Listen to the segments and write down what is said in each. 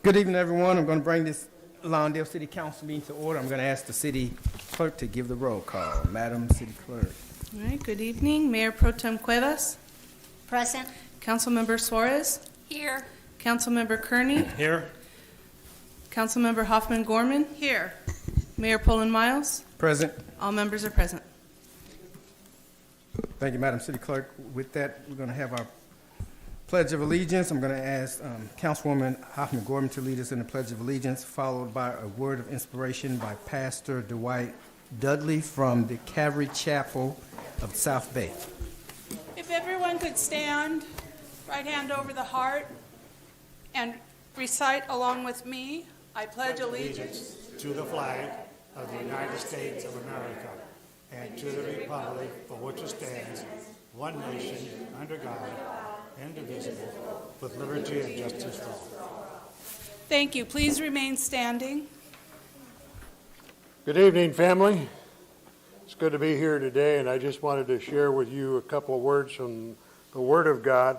Good evening, everyone. I'm going to bring this Lawndale City Council meeting to order. I'm going to ask the city clerk to give the roll call. Madam City Clerk. All right, good evening. Mayor Pro Tem Cuevas. Present. Councilmember Suarez. Here. Councilmember Kearney. Here. Councilmember Hoffman-Gorman. Here. Mayor Poland Miles. Present. All members are present. Thank you, Madam City Clerk. With that, we're going to have our Pledge of Allegiance. I'm going to ask Councilwoman Hoffman-Gorman to lead us in the Pledge of Allegiance, followed by a word of inspiration by Pastor Dwight Dudley from the Calvary Chapel of South Bay. If everyone could stand, right hand over the heart, and recite along with me, I pledge allegiance To the flag of the United States of America and to the republic for which it stands, one nation, under God, indivisible, with liberty and justice for all. Thank you. Please remain standing. Good evening, family. It's good to be here today, and I just wanted to share with you a couple of words from the Word of God.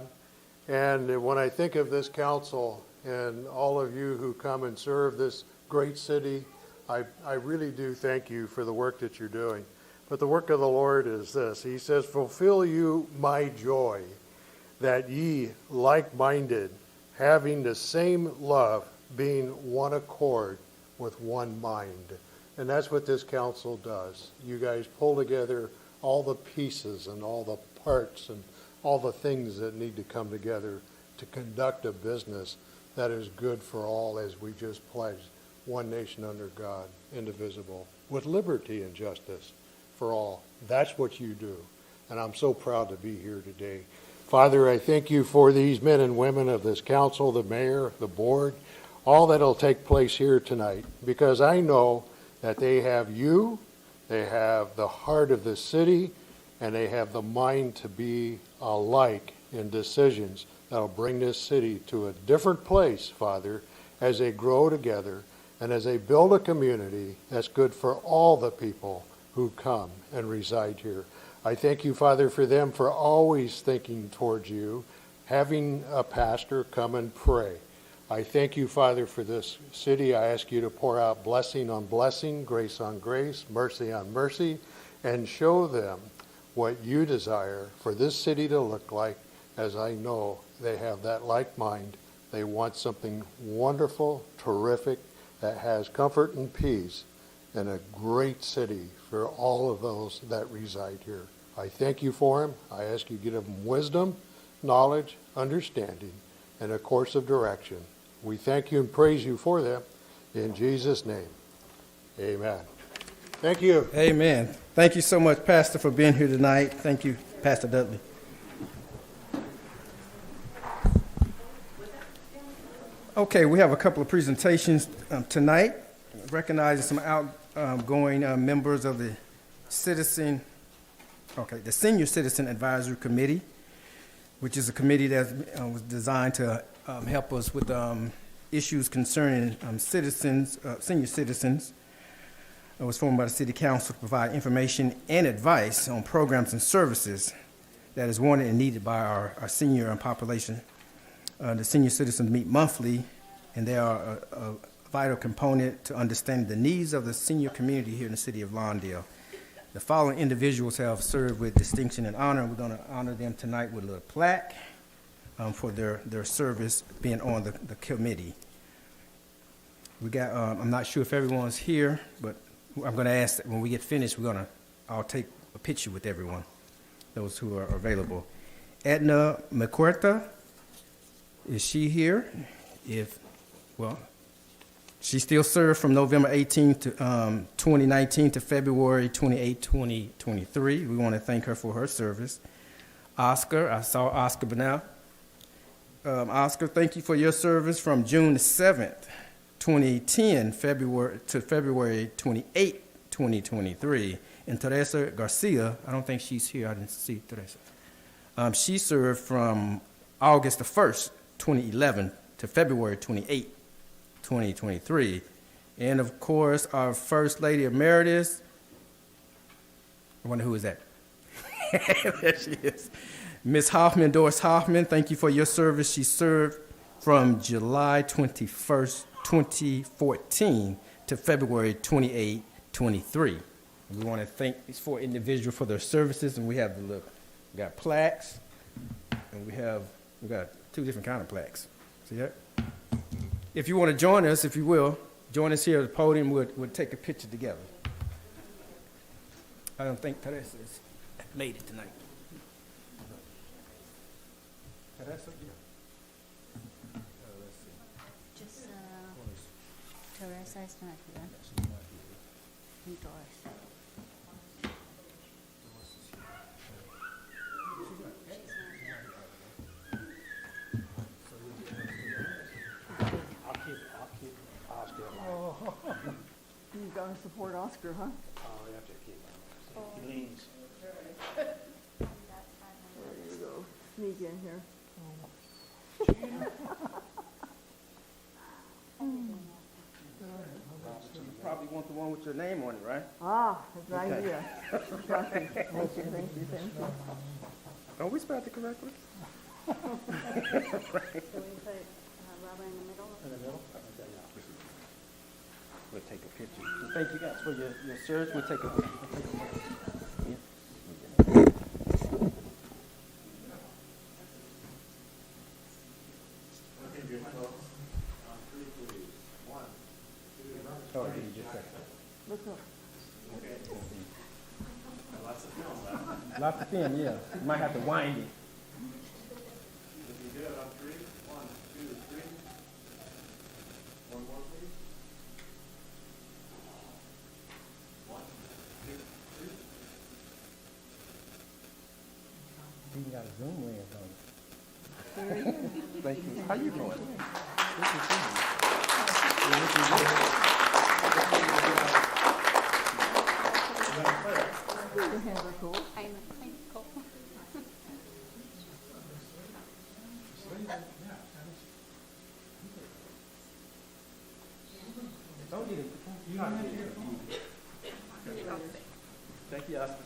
And when I think of this council and all of you who come and serve this great city, I really do thank you for the work that you're doing. But the work of the Lord is this. He says, fulfill you my joy, that ye like-minded, having the same love, being one accord with one mind. And that's what this council does. You guys pull together all the pieces and all the parts and all the things that need to come together to conduct a business that is good for all, as we just pledged, one nation under God, indivisible, with liberty and justice for all. That's what you do. And I'm so proud to be here today. Father, I thank you for these men and women of this council, the mayor, the board, all that will take place here tonight, because I know that they have you, they have the heart of the city, and they have the mind to be alike in decisions that will bring this city to a different place, Father, as they grow together and as they build a community that's good for all the people who come and reside here. I thank you, Father, for them for always thinking towards you, having a pastor come and pray. I thank you, Father, for this city. I ask you to pour out blessing on blessing, grace on grace, mercy on mercy, and show them what you desire for this city to look like, as I know they have that like mind. They want something wonderful, terrific, that has comfort and peace, and a great city for all of those that reside here. I thank you for them. I ask you to give them wisdom, knowledge, understanding, and a course of direction. We thank you and praise you for them. In Jesus' name, amen. Thank you. Amen. Thank you so much, Pastor, for being here tonight. Thank you, Pastor Dudley. Okay, we have a couple of presentations tonight, recognizing some outgoing members of the Senior Citizen Advisory Committee, which is a committee that was designed to help us with issues concerning senior citizens. It was formed by the City Council to provide information and advice on programs and services that is wanted and needed by our senior population. The senior citizens meet monthly, and they are a vital component to understanding the needs of the senior community here in the city of Lawndale. The following individuals have served with distinction and honor. We're going to honor them tonight with a little plaque for their service being on the committee. We got, I'm not sure if everyone's here, but I'm going to ask that when we get finished, I'll take a picture with everyone, those who are available. Edna McQuarta, is she here? She still served from November 18, 2019 to February 28, 2023. We want to thank her for her service. Oscar, I saw Oscar Bernal. Oscar, thank you for your service from June 7th, 2010 to February 28, 2023. And Teresa Garcia, I don't think she's here. I didn't see Teresa. She served from August the 1st, 2011 to February 28, 2023. And of course, our First Lady Emeritus, I wonder who is that? There she is. Ms. Hoffman, Doris Hoffman, thank you for your service. She served from July 21st, 2014 to February 28, 23. We want to thank these 4 individuals for their services, and we have we got plaques, and we got 2 different kind of plaques. See that? If you want to join us, if you will, join us here at the podium. We'll take a picture together. I don't think Teresa has made it tonight. Teresa? Yeah. Let's see. Just, Teresa is not here. And Doris. You gotta support Oscar, huh? Oh, you have to keep him. He leans. There you go. Sneak in here. You probably want the one with your name on it, right? Ah, that's an Okay. idea. Got you. Thank you, thank you, thank you. Are we spelled it correctly? So we put Robert in the middle? In the middle? We'll take a picture. So thank you guys for your service. We'll take a picture. Oh, did you just say? Look up. Lots of film, yeah. You might have to wind it. You got a Zoom lens on it. Thank you. How you doing? Your hands are cool. I know, cool. Don't get it. You know how to get it. Thank you, Oscar.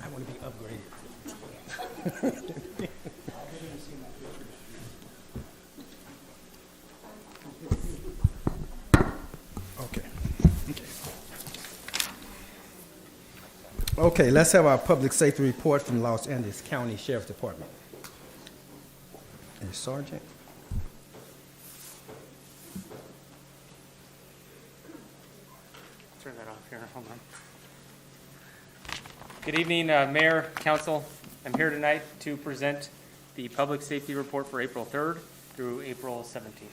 I want to be upgraded. Okay. Okay, let's have our public safety report from Los Angeles County Sheriff's Department. And Sergeant? Turn that off here, hold on. Good evening, Mayor, Council. I'm here tonight to present the Public Safety Report for April 3rd through April 17th.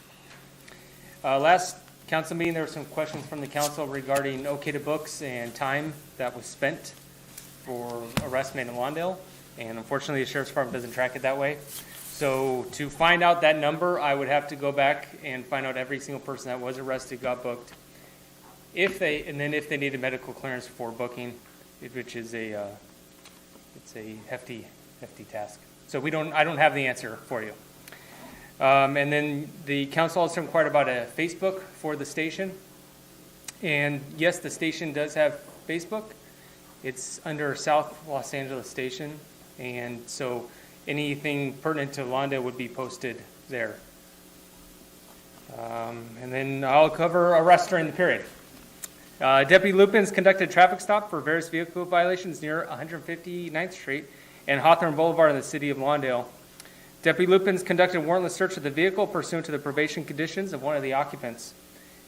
Last council meeting, there were some questions from the council regarding OK to books and time that was spent for arrest made in Lawndale, and unfortunately, the Sheriff's Department doesn't track it that way. So to find out that number, I would have to go back and find out every single person that was arrested got booked. If they needed medical clearance for booking, which is it's a hefty task. So I don't have the answer for you. And then the council also inquired about a Facebook for the station. And yes, the station does have Facebook. It's under South Los Angeles Station. And so anything pertinent to Lawndale would be posted there. And then I'll cover arrests during the period. Deputy Lupins conducted a traffic stop for various vehicle violations near 159th Street and Hawthorne Boulevard in the city of Lawndale. Deputy Lupins conducted a warrantless search of the vehicle pursuant to the probation conditions of one of the occupants.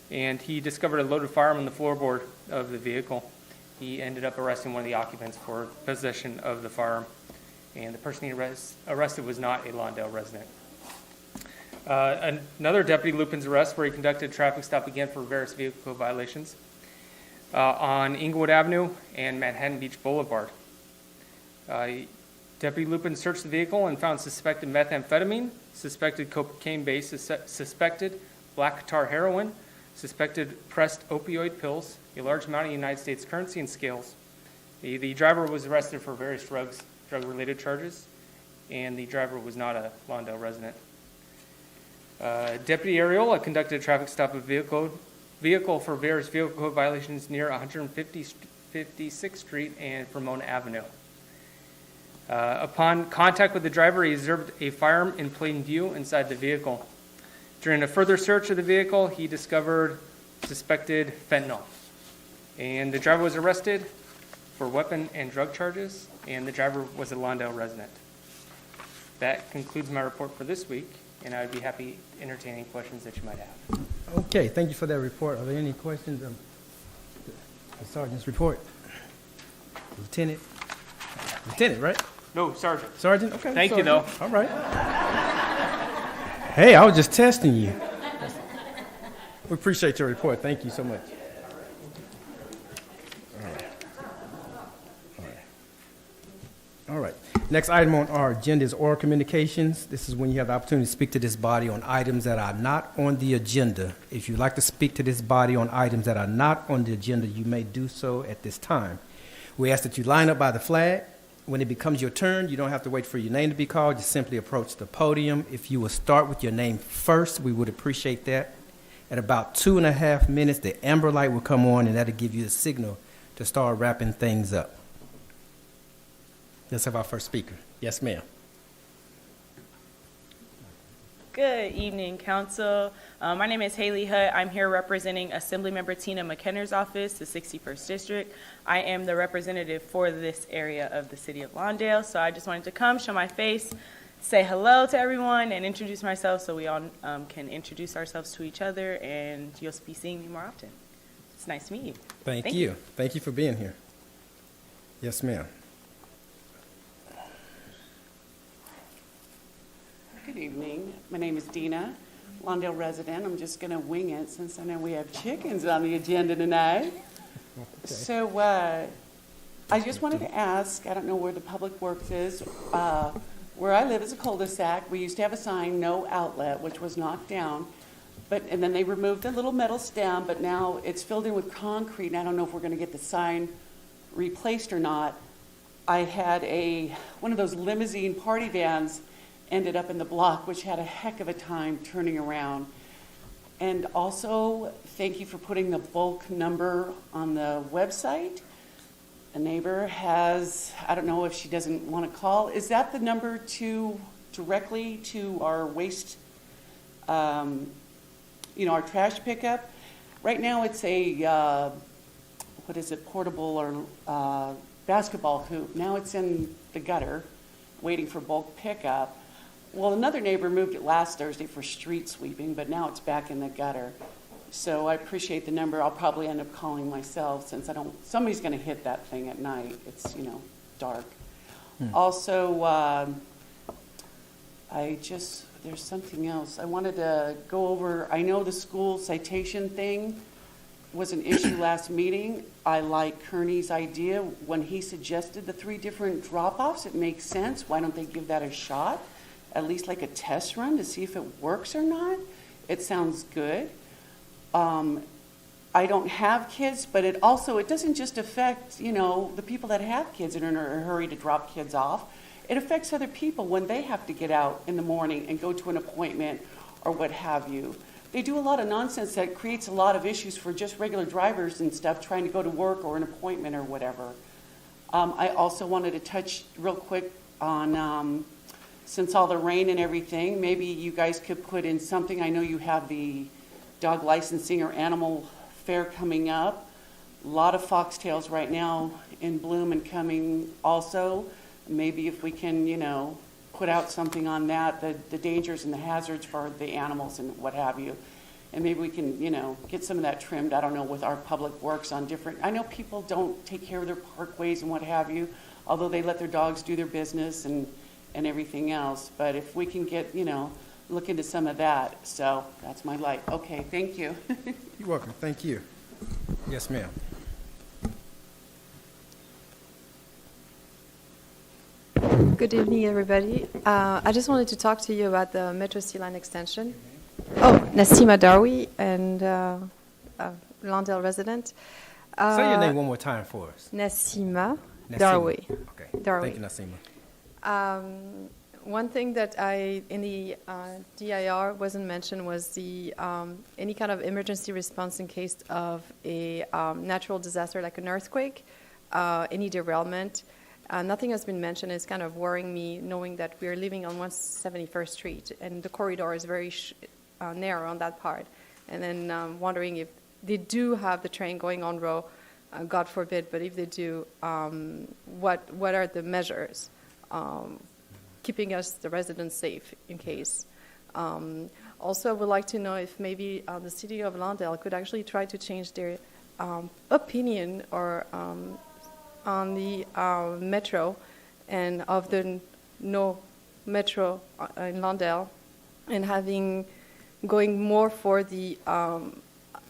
And he discovered a loaded firearm on the floorboard of the vehicle. He ended up arresting one of the occupants for possession of the firearm. And the person he arrested was not a Lawndale resident. Another Deputy Lupins arrest where he conducted a traffic stop again for various vehicle violations. On Inglewood Avenue and Manhattan Beach Boulevard. Deputy Lupin searched the vehicle and found suspected methamphetamine, suspected cocaine base, suspected black tar heroin, suspected pressed opioid pills, a large amount of United States currency and scales, The driver was arrested for various drug-related charges, and the driver was not a Lawndale resident. Deputy Ariola conducted a traffic stop of vehicle for various vehicle code violations near 156th Street and Ramona Avenue. Upon contact with the driver, he observed a firearm in plain view inside the vehicle. During a further search of the vehicle, he discovered suspected fentanyl. And the driver was arrested for weapon and drug charges, and the driver was a Lawndale resident. That concludes my report for this week, and I would be happy to entertain any questions that you might have. Okay, thank you for that report. Are there any questions of the sergeant's report? Lieutenant, right? No, Sergeant. Sergeant? Okay. Thank you, Sergeant. though. All right. Hey, I was just testing you. We appreciate your report. Thank you so much. All right. Next item on our agenda is oral communications. This is when you have the opportunity to speak to this body on items that are not on the agenda. If you'd like to speak to this body on items that are not on the agenda, you may do so at this time. We ask that you line up by the flag. When it becomes your turn, you don't have to wait for your name to be called. Just simply approach the podium. If you will start with your name first, we would appreciate that. At about 2.5 minutes, the amber light will come on, and that'll give you the signal to start wrapping things up. Let's have our first speaker. Yes, ma'am. Good evening, Council. My name is Haley Hutt. I'm here representing Assemblymember Tina McKenna's office, the 61st District. I am the representative for this area of the city of Lawndale, so I just wanted to come, show my face, say hello to everyone, and introduce myself so we all can introduce ourselves to each other, and you'll be seeing me more often. It's nice to meet you. Thank you. Thank you for being here. Yes, ma'am. Good evening. My name is Dina, Lawndale resident. I'm just going to wing it since I know we have chickens on the agenda tonight. Okay. So I just wanted to ask, I don't know where the Public Works is. Where I live is a cul-de-sac. We used to have a sign, no outlet, which was knocked down. And then they removed the little metal stem, but now it's filled in with concrete, and I don't know if we're going to get the sign replaced or not. I had one of those limousine party vans ended up in the block, which had a heck of a time turning around. And also, thank you for putting the bulk number on the website. A neighbor has, I don't know if she doesn't want to call. Is that the number directly to our waste, our trash pickup? Right now it's a, portable or basketball hoop. Now it's in the gutter, waiting for bulk pickup. Well, another neighbor moved it last Thursday for street sweeping, but now it's back in the gutter. So I appreciate the number. I'll probably end up calling myself since somebody's going to hit that thing at night. It's, dark. Also, there's something else. I wanted to go over, I know the school citation thing was an issue last meeting. I like Kearney's idea when he suggested the 3 different drop-offs. It makes sense. Why don't they give that a shot? At least like a test run to see if it works or not. It sounds good. I don't have kids, but it doesn't just affect, the people that have kids and are in a hurry to drop kids off. It affects other people when they have to get out in the morning and go to an appointment or what have you. They do a lot of nonsense that creates a lot of issues for just regular drivers and stuff trying to go to work or an appointment or whatever. I also wanted to touch real quick on since all the rain and everything, maybe you guys could put in something. I know you have the dog licensing or animal fair coming up. A lot of foxtails right now in bloom and coming also. Maybe if we can, put out something on that, the dangers and the hazards for the animals and what have you. And maybe we can, get some of that trimmed, I don't know, with our public works on different, I know people don't take care of their parkways and what have you, although they let their dogs do their business and everything else. But if we can get, look into some of that. So that's my light. Okay, thank you. You're welcome. Thank you. Yes, ma'am. Good evening, everybody. I just wanted to talk to you about the Metro C line extension. Oh, Nasima Darwi, and Lawndale resident. Say your name one more time for us. Nasima Nasima. Darwi. Okay. Darwi. Thank you, Nasima. One thing that in the DIR wasn't mentioned was the any kind of emergency response in case of a natural disaster like an earthquake, any derailment. Nothing has been mentioned. It's kind of worrying me knowing that we're living on 171st Street and the corridor is very narrow on that part. And then wondering if they do have the train going on row, God forbid, but if they do, what are the measures keeping us, the residents, safe in case? Also, I would like to know if maybe the city of Lawndale could actually try to change their opinion or on the metro and of the no metro in Lawndale and going more for the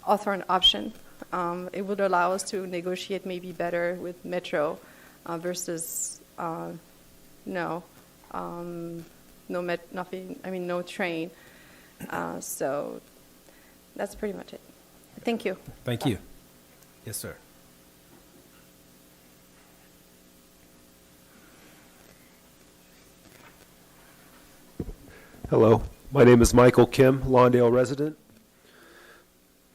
Hawthorne option. It would allow us to negotiate maybe better with metro versus no train. So that's pretty much it. Thank you. Thank you. Yes, sir. Hello, my name is Michael Kim, Lawndale resident.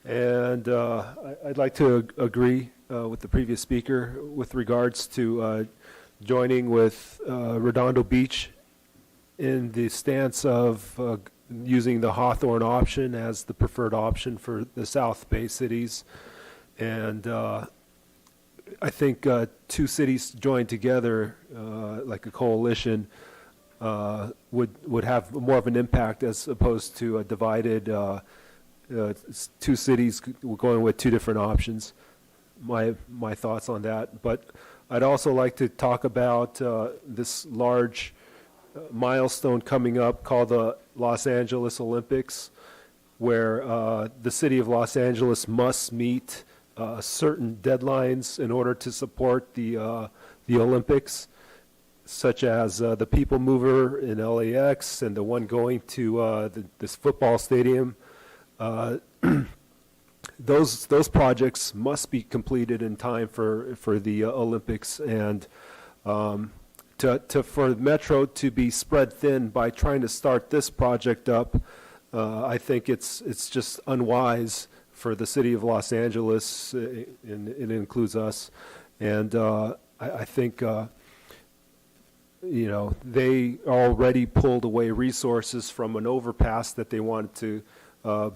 And I'd like to agree with the previous speaker with regards to joining with Redondo Beach in the stance of using the Hawthorne option as the preferred option for the South Bay cities. And I think two cities joined together like a coalition would have more of an impact as opposed to a divided two cities going with two different options. My thoughts on that. But I'd also like to talk about this large milestone coming up called the Los Angeles Olympics, where the city of Los Angeles must meet certain deadlines in order to support the Olympics, such as the People Mover in LAX and the one going to this football stadium. Those projects must be completed in time for the Olympics, and for Metro to be spread thin by trying to start this project up, I think it's just unwise for the city of Los Angeles, and it includes us. And I think they already pulled away resources from an overpass that they wanted to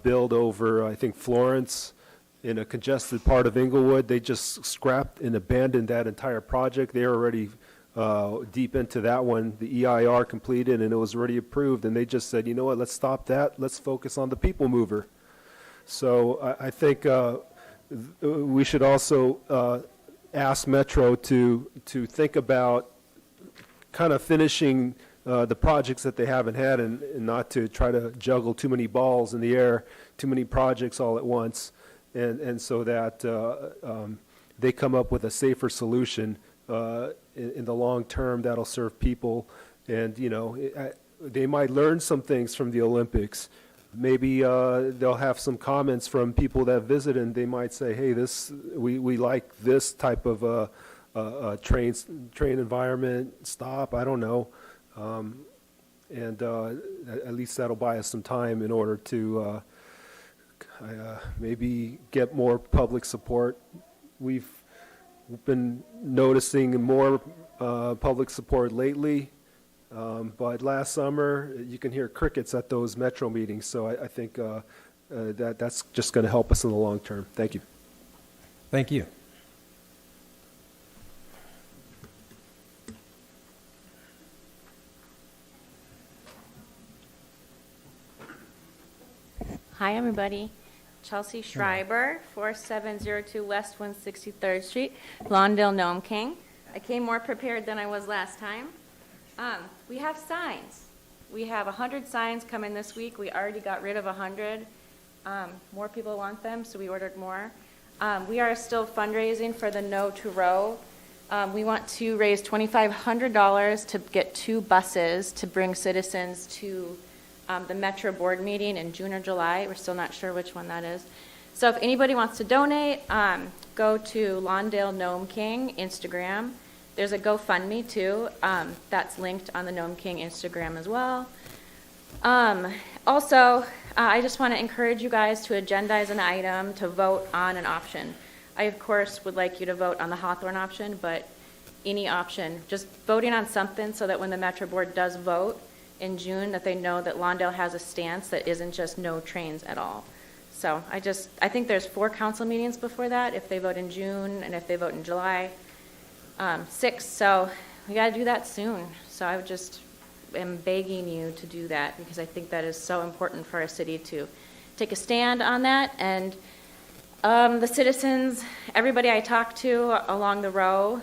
build over, I think, Florence in a congested part of Inglewood. They just scrapped and abandoned that entire project. They're already deep into that one. The EIR completed and it was already approved, and they just said, you know what, let's stop that. Let's focus on the People Mover. So I think we should also ask Metro to think about kind of finishing the projects that they haven't had, and not to try to juggle too many balls in the air, too many projects all at once, and so that they come up with a safer solution in the long term that'll serve people. And they might learn some things from the Olympics. Maybe they'll have some comments from people that visit, and they might say, hey, we like this type of train environment, stop, I don't know. And at least that'll buy us some time in order to maybe get more public support. We've been noticing more public support lately, but last summer you can hear crickets at those Metro meetings, so I think that's just going to help us in the long term. Thank you. Thank you. Hi, everybody. Chelsea Schreiber, 4702 West 163rd Street, Lawndale, Nome King. I came more prepared than I was last time. We have signs. We have 100 signs coming this week. We already got rid of 100. More people want them, so we ordered more. We are still fundraising for the No to Row. We want to raise $2,500 to get 2 buses to bring citizens to the Metro board meeting in June or July. We're still not sure which one that is. So if anybody wants to donate, go to Lawndale Nome King Instagram There's a GoFundMe too, that's linked on the Nome King Instagram as well. Also, I just want to encourage you guys to agendize an item to vote on an option. I, of course, would like you to vote on the Hawthorne option, but any option, just voting on something so that when the Metro Board does vote in June, that they know that Lawndale has a stance that isn't just no trains at all. So I think there's 4 council meetings before that, if they vote in June and if they vote in July 6th. So we got to do that soon. So I am begging you to do that because I think that is so important for our city to take a stand on that. And the citizens, everybody I talk to along the row,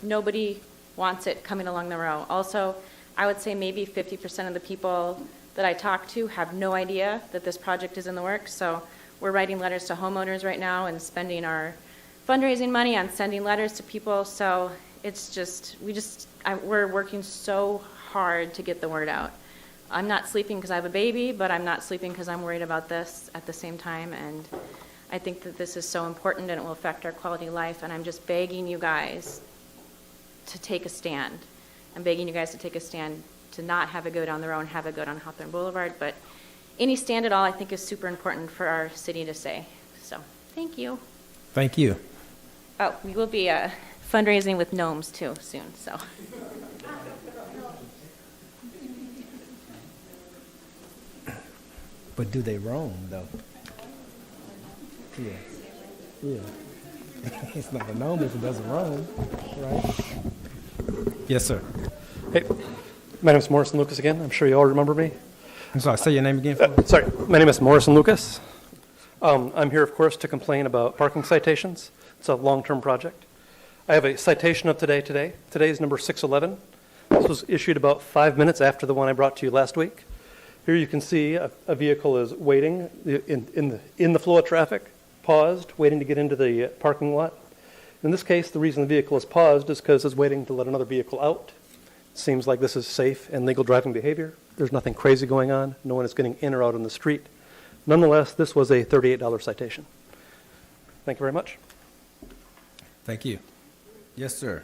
nobody wants it coming along the row. Also, I would say maybe 50% of the people that I talk to have no idea that this project is in the works. So we're writing letters to homeowners right now and spending our fundraising money on sending letters to people. So it's we're working so hard to get the word out. I'm not sleeping because I have a baby, but I'm not sleeping because I'm worried about this at the same time. And I think that this is so important and it will affect our quality of life. And I'm just begging you guys to take a stand. I'm begging you guys to take a stand to not have it go down the road and have it go down Hawthorne Boulevard. But any stand at all, I think, is super important for our city to say. So thank you. Thank you. Oh, we will be fundraising with gnomes too soon. So. But do they roam, though? Yeah. Yeah. It's not a gnome if it doesn't roam, right? Yes, sir. Hey, my name is Morrison Lucas again. I'm sure you all remember me. I'm sorry, say your name again for me. Sorry, my name is Morrison Lucas. I'm here, of course, to complain about parking citations. It's a long-term project. I have a citation of today. Today is number 611. This was issued about 5 minutes after the one I brought to you last week. Here you can see a vehicle is waiting in the flow of traffic, paused, waiting to get into the parking lot. In this case, the reason the vehicle is paused is because it's waiting to let another vehicle out. It seems like this is safe and legal driving behavior. There's nothing crazy going on. No one is getting in or out on the street. Nonetheless, this was a $38 citation. Thank you very much. Thank you. Yes, sir.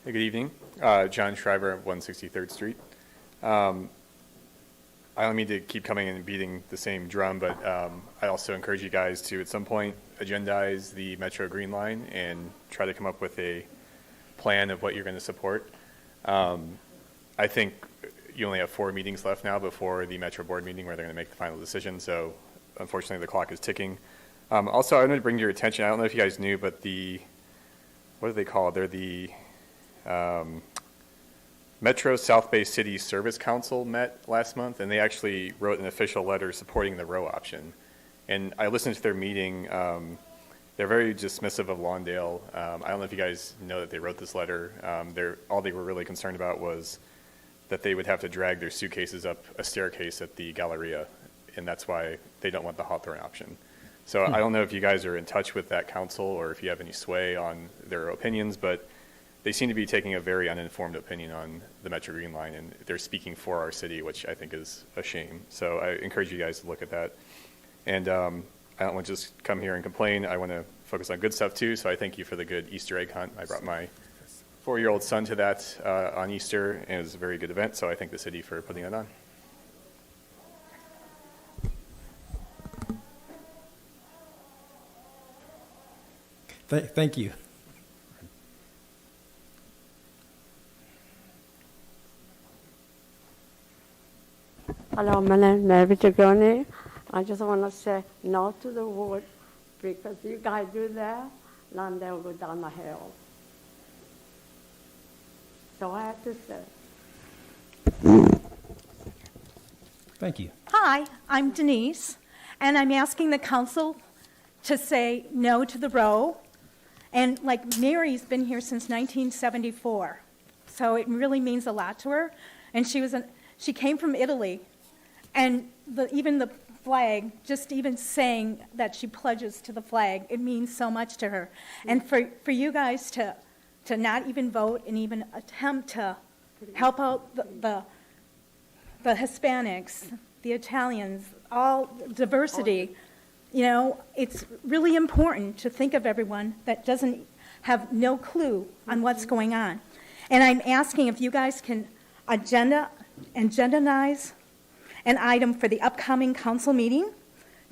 Hey, good evening. John Schreiber at 163rd Street. I don't mean to keep coming and beating the same drum, but I also encourage you guys to, at some point, agendize the Metro Green Line and try to come up with a plan of what you're going to support. I think you only have 4 meetings left now before the Metro Board meeting where they're going to make the final decision, so unfortunately the clock is ticking. Also, I wanted to bring to your attention, I don't know if you guys knew, but what do they call it? They're the Metro South Bay City Service Council met last month, and they actually wrote an official letter supporting the row option. And I listened to their meeting. They're very dismissive of Lawndale. I don't know if you guys know that they wrote this letter. All they were really concerned about was that they would have to drag their suitcases up a staircase at the Galleria, and that's why they don't want the Hawthorne option. So I don't know if you guys are in touch with that council or if you have any sway on their opinions, but they seem to be taking a very uninformed opinion on the Metro Green Line, and they're speaking for our city, which I think is a shame. So I encourage you guys to look at that. And I don't want to just come here and complain. I want to focus on good stuff too, so I thank you for the good Easter egg hunt. I brought my 4-year-old son to that on Easter, and it was a very good event, so I thank the city for putting that on. Thank you. Hello, my name is Mary Chagoni. I just want to say no to the wood because you guys do that, then they'll go down the hill. So I have to say. Thank you. Hi, I'm Denise, and I'm asking the council to say no to the row. And like Mary's been here since 1974, so it really means a lot to her. And she came from Italy, and even the flag, just even saying that she pledges to the flag, it means so much to her. And for you guys to not even vote and even attempt to help out the Hispanics, the Italians, all diversity. You know, it's really important to think of everyone that doesn't have no clue on what's going on. And I'm asking if you guys can agendize an item for the upcoming council meeting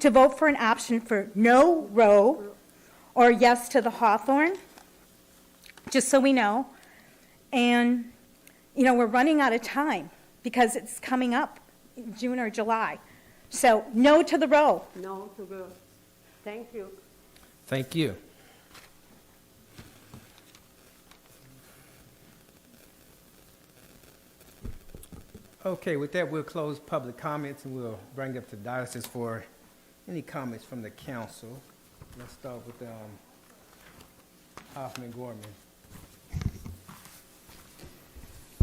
to vote for an option for no row or yes to the Hawthorne, just so we know. And, you know, we're running out of time because it's coming up in June or July. So no to the row. No to go. Thank you. Thank you. Okay, with that, we'll close public comments and we'll bring up the diocese for any comments from the council. Let's start with Hoffman-Gorman.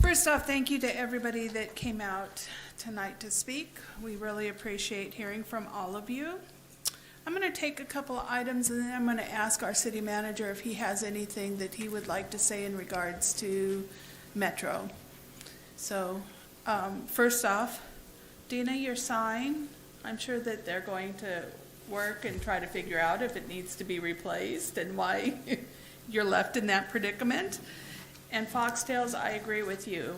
First off, thank you to everybody that came out tonight to speak. We really appreciate hearing from all of you. I'm going to take a couple of items and then I'm going to ask our city manager if he has anything that he would like to say in regards to Metro. So, first off, Dina, your sign, I'm sure that they're going to work and try to figure out if it needs to be replaced and why you're left in that predicament. And Foxtails, I agree with you.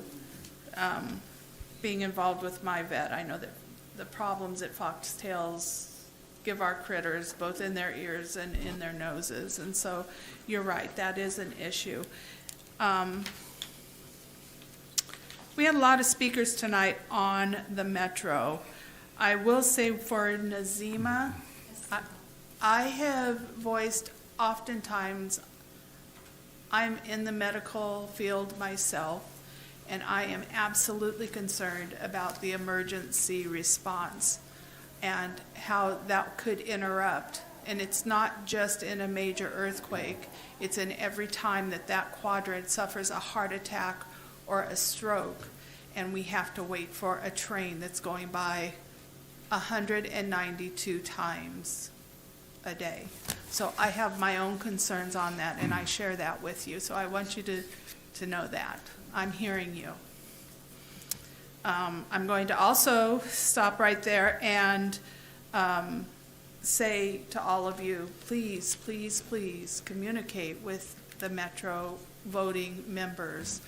Being involved with my vet, I know that the problems that Foxtails give our critters, both in their ears and in their noses. And so you're right, that is an issue. We had a lot of speakers tonight on the Metro. I will say for Nazima, I have voiced oftentimes, I'm in the medical field myself, and I am absolutely concerned about the emergency response and how that could interrupt. And it's not just in a major earthquake, it's in every time that that quadrant suffers a heart attack or a stroke, and we have to wait for a train that's going by 192 times a day. So I have my own concerns on that, and I share that with you. So I want you to know that. I'm hearing you. I'm going to also stop right there and say to all of you, please, please, please communicate with the Metro voting members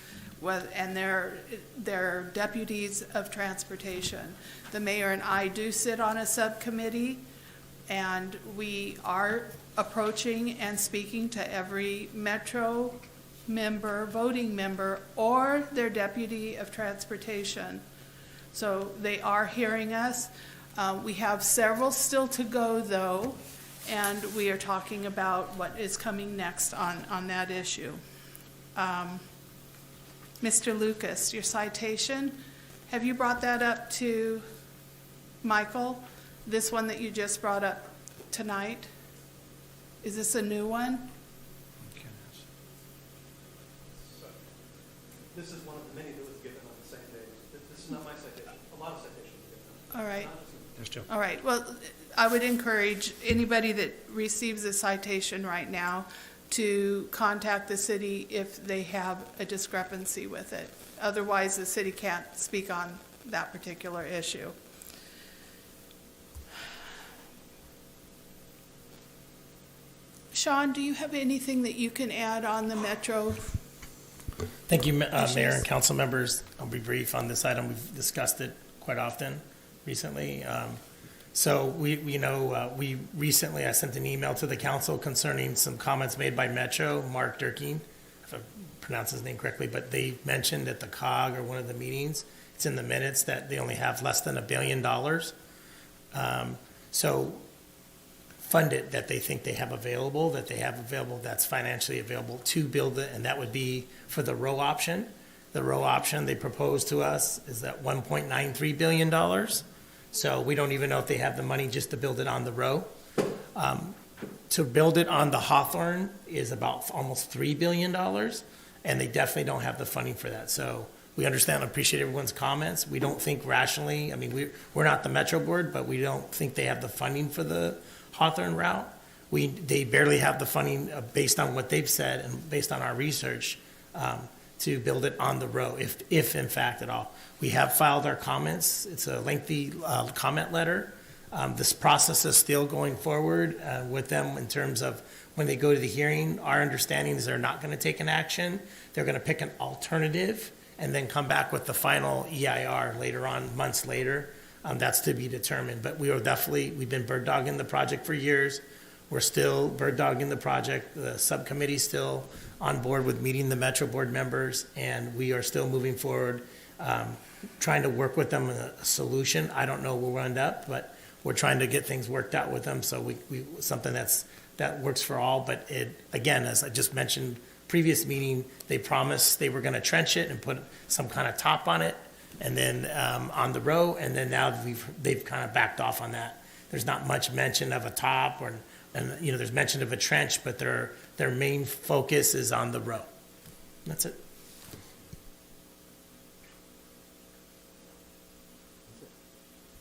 and their deputies of transportation. The mayor and I do sit on a subcommittee, and we are approaching and speaking to every Metro member, voting member, or their deputy of transportation. So they are hearing us. We have several still to go, though, and we are talking about what is coming next on that issue. Mr. Lucas, your citation, have you brought that up to Michael? This one that you just brought up tonight? Is this a new one? This is one of the many that was given on the same day. This is not my citation. A lot of citations were given. All right. There's two. All right. Well, I would encourage anybody that receives a citation right now to contact the city if they have a discrepancy with it. Otherwise, the city can't speak on that particular issue. Sean, do you have anything that you can add on the Metro? Thank you, Mayor and council members. I'll be brief on this item. We've discussed it quite often recently. So we recently, I sent an email to the council concerning some comments made by Metro, Mark Durkeen, if I pronounce his name correctly, but they mentioned at the COG or one of the meetings, it's in the minutes that they only have less than $1 billion. So funded that they think they have available, that's financially available to build it, and that would be for the row option. The row option they proposed to us is at $1.93 billion. So we don't even know if they have the money just to build it on the row. To build it on the Hawthorne is about almost $3 billion, and they definitely don't have the funding for that. So we understand and appreciate everyone's comments. We don't think rationally, I mean, we're not the Metro Board, but we don't think they have the funding for the Hawthorne route. They barely have the funding based on what they've said and based on our research to build it on the row, if in fact at all. We have filed our comments. It's a lengthy comment letter. This process is still going forward with them in terms of when they go to the hearing. Our understanding is they're not going to take an action. They're going to pick an alternative and then come back with the final EIR later on, months later. That's to be determined. But we've been bird dogging the project for years. We're still bird dogging the project. The subcommittee's still on board with meeting the Metro Board members, and we are still moving forward, trying to work with them on a solution. I don't know where we'll end up, but we're trying to get things worked out with them, so we something that works for all. But again, as I just mentioned, previous meeting, they promised they were going to trench it and put some kind of top on it, and then on the row, and then now they've kind of backed off on that. There's not much mention of a top, and there's mention of a trench, but their main focus is on the row. That's it.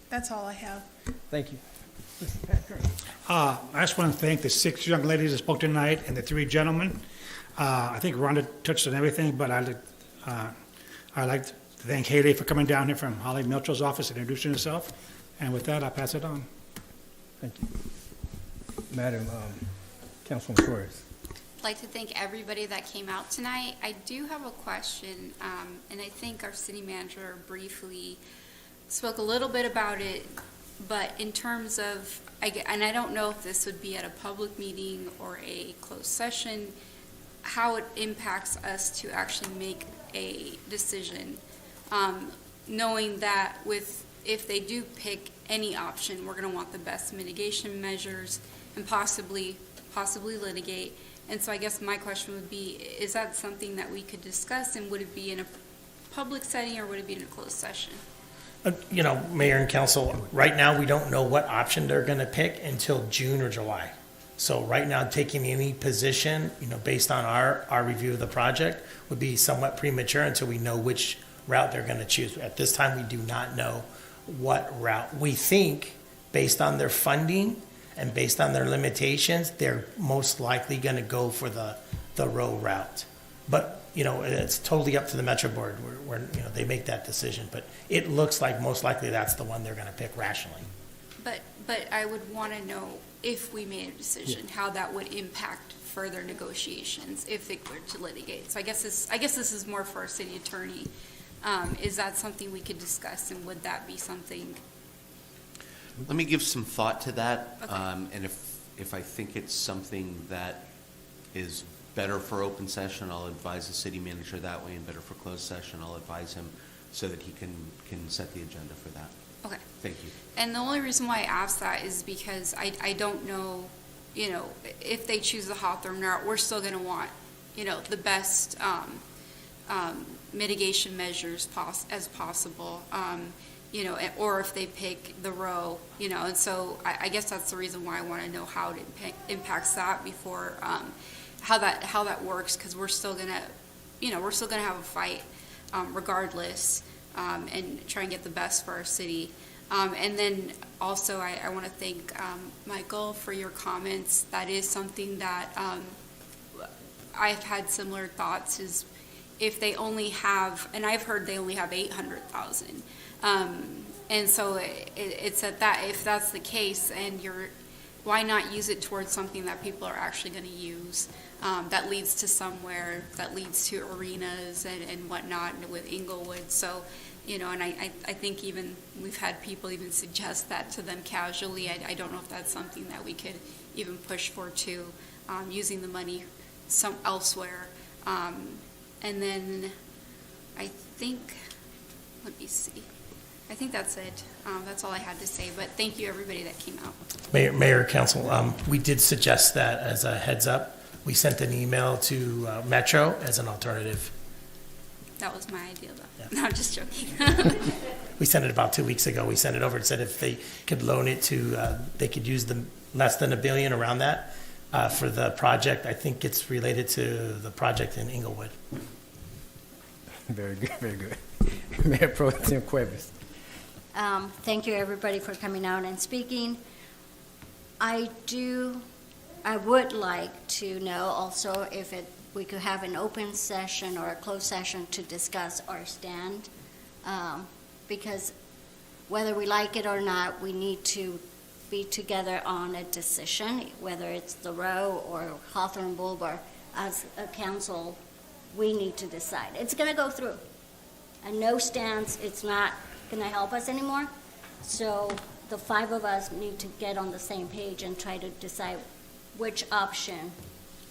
That's all I have. Thank you. I just want to thank the 6 young ladies that spoke tonight and the 3 gentlemen. I think Rhonda touched on everything, but I'd like to thank Haley for coming down here from Holly Melcho's office and introducing herself. And with that, I'll pass it on. Thank you. Madam Councilwoman Torres. I'd like to thank everybody that came out tonight. I do have a question, and I think our city manager briefly spoke a little bit about it, but in terms of, and I don't know if this would be at a public meeting or a closed session, how it impacts us to actually make a decision, knowing that if they do pick any option, we're going to want the best mitigation measures and possibly litigate. And so I guess my question would be, is that something that we could discuss, and would it be in a public setting or would it be in a closed session? Mayor and council, right now, we don't know what option they're going to pick until June or July. So right now, taking any position, based on our review of the project would be somewhat premature until we know which route they're going to choose. At this time, we do not know what route. We think, based on their funding and based on their limitations, they're most likely going to go for the row route. But it's totally up to the Metro Board where they make that decision. But it looks like most likely that's the one they're going to pick rationally. But I would want to know, if we made a decision, how that would impact further negotiations if they were to litigate. So I guess this is more for our city attorney. Is that something we could discuss, and would that be something? Let me give some thought to that. Okay. And if I think it's something that is better for open session, I'll advise the city manager that way, and better for closed session, I'll advise him so that he can set the agenda for that. Okay. Thank you. And the only reason why I asked that is because I don't know, if they choose the Hawthorne route, we're still going to want, the best mitigation measures as possible, or if they pick the row, and so I guess that's the reason why I want to know how it impacts that before, how that works, because we're still going to, have a fight regardless, and try and get the best for our city. And then also I want to thank Michael for your comments. That is something that I've had similar thoughts, is if they only have, and I've heard they only have 800,000. And so it's at that, if that's the case, and why not use it towards something that people are actually going to use, that leads to somewhere, that leads to arenas and whatnot with Inglewood. So, and I think even we've had people even suggest that to them casually. I don't know if that's something that we could even push for too, using the money elsewhere. And then I think, let me see. I think that's it. That's all I had to say, but thank you everybody that came out. Mayor, council, we did suggest that as a heads up. We sent an email to Metro as an alternative. That was my idea though. Yeah. No, I'm just joking. We sent it about 2 weeks ago. We sent it over and said if they could loan it to, they could use the less than $1 billion around that for the project. I think it's related to the project in Inglewood. Very good, very good. Mayor Pro Tem Cuevas. Thank you, everybody, for coming out and speaking. I would like to know also if we could have an open session or a closed session to discuss our stand, because whether we like it or not, we need to be together on a decision, whether it's the row or Hawthorne Boulevard. As a council, we need to decide. It's going to go through. A no stance, it's not going to help us anymore. So the five of us need to get on the same page and try to decide which option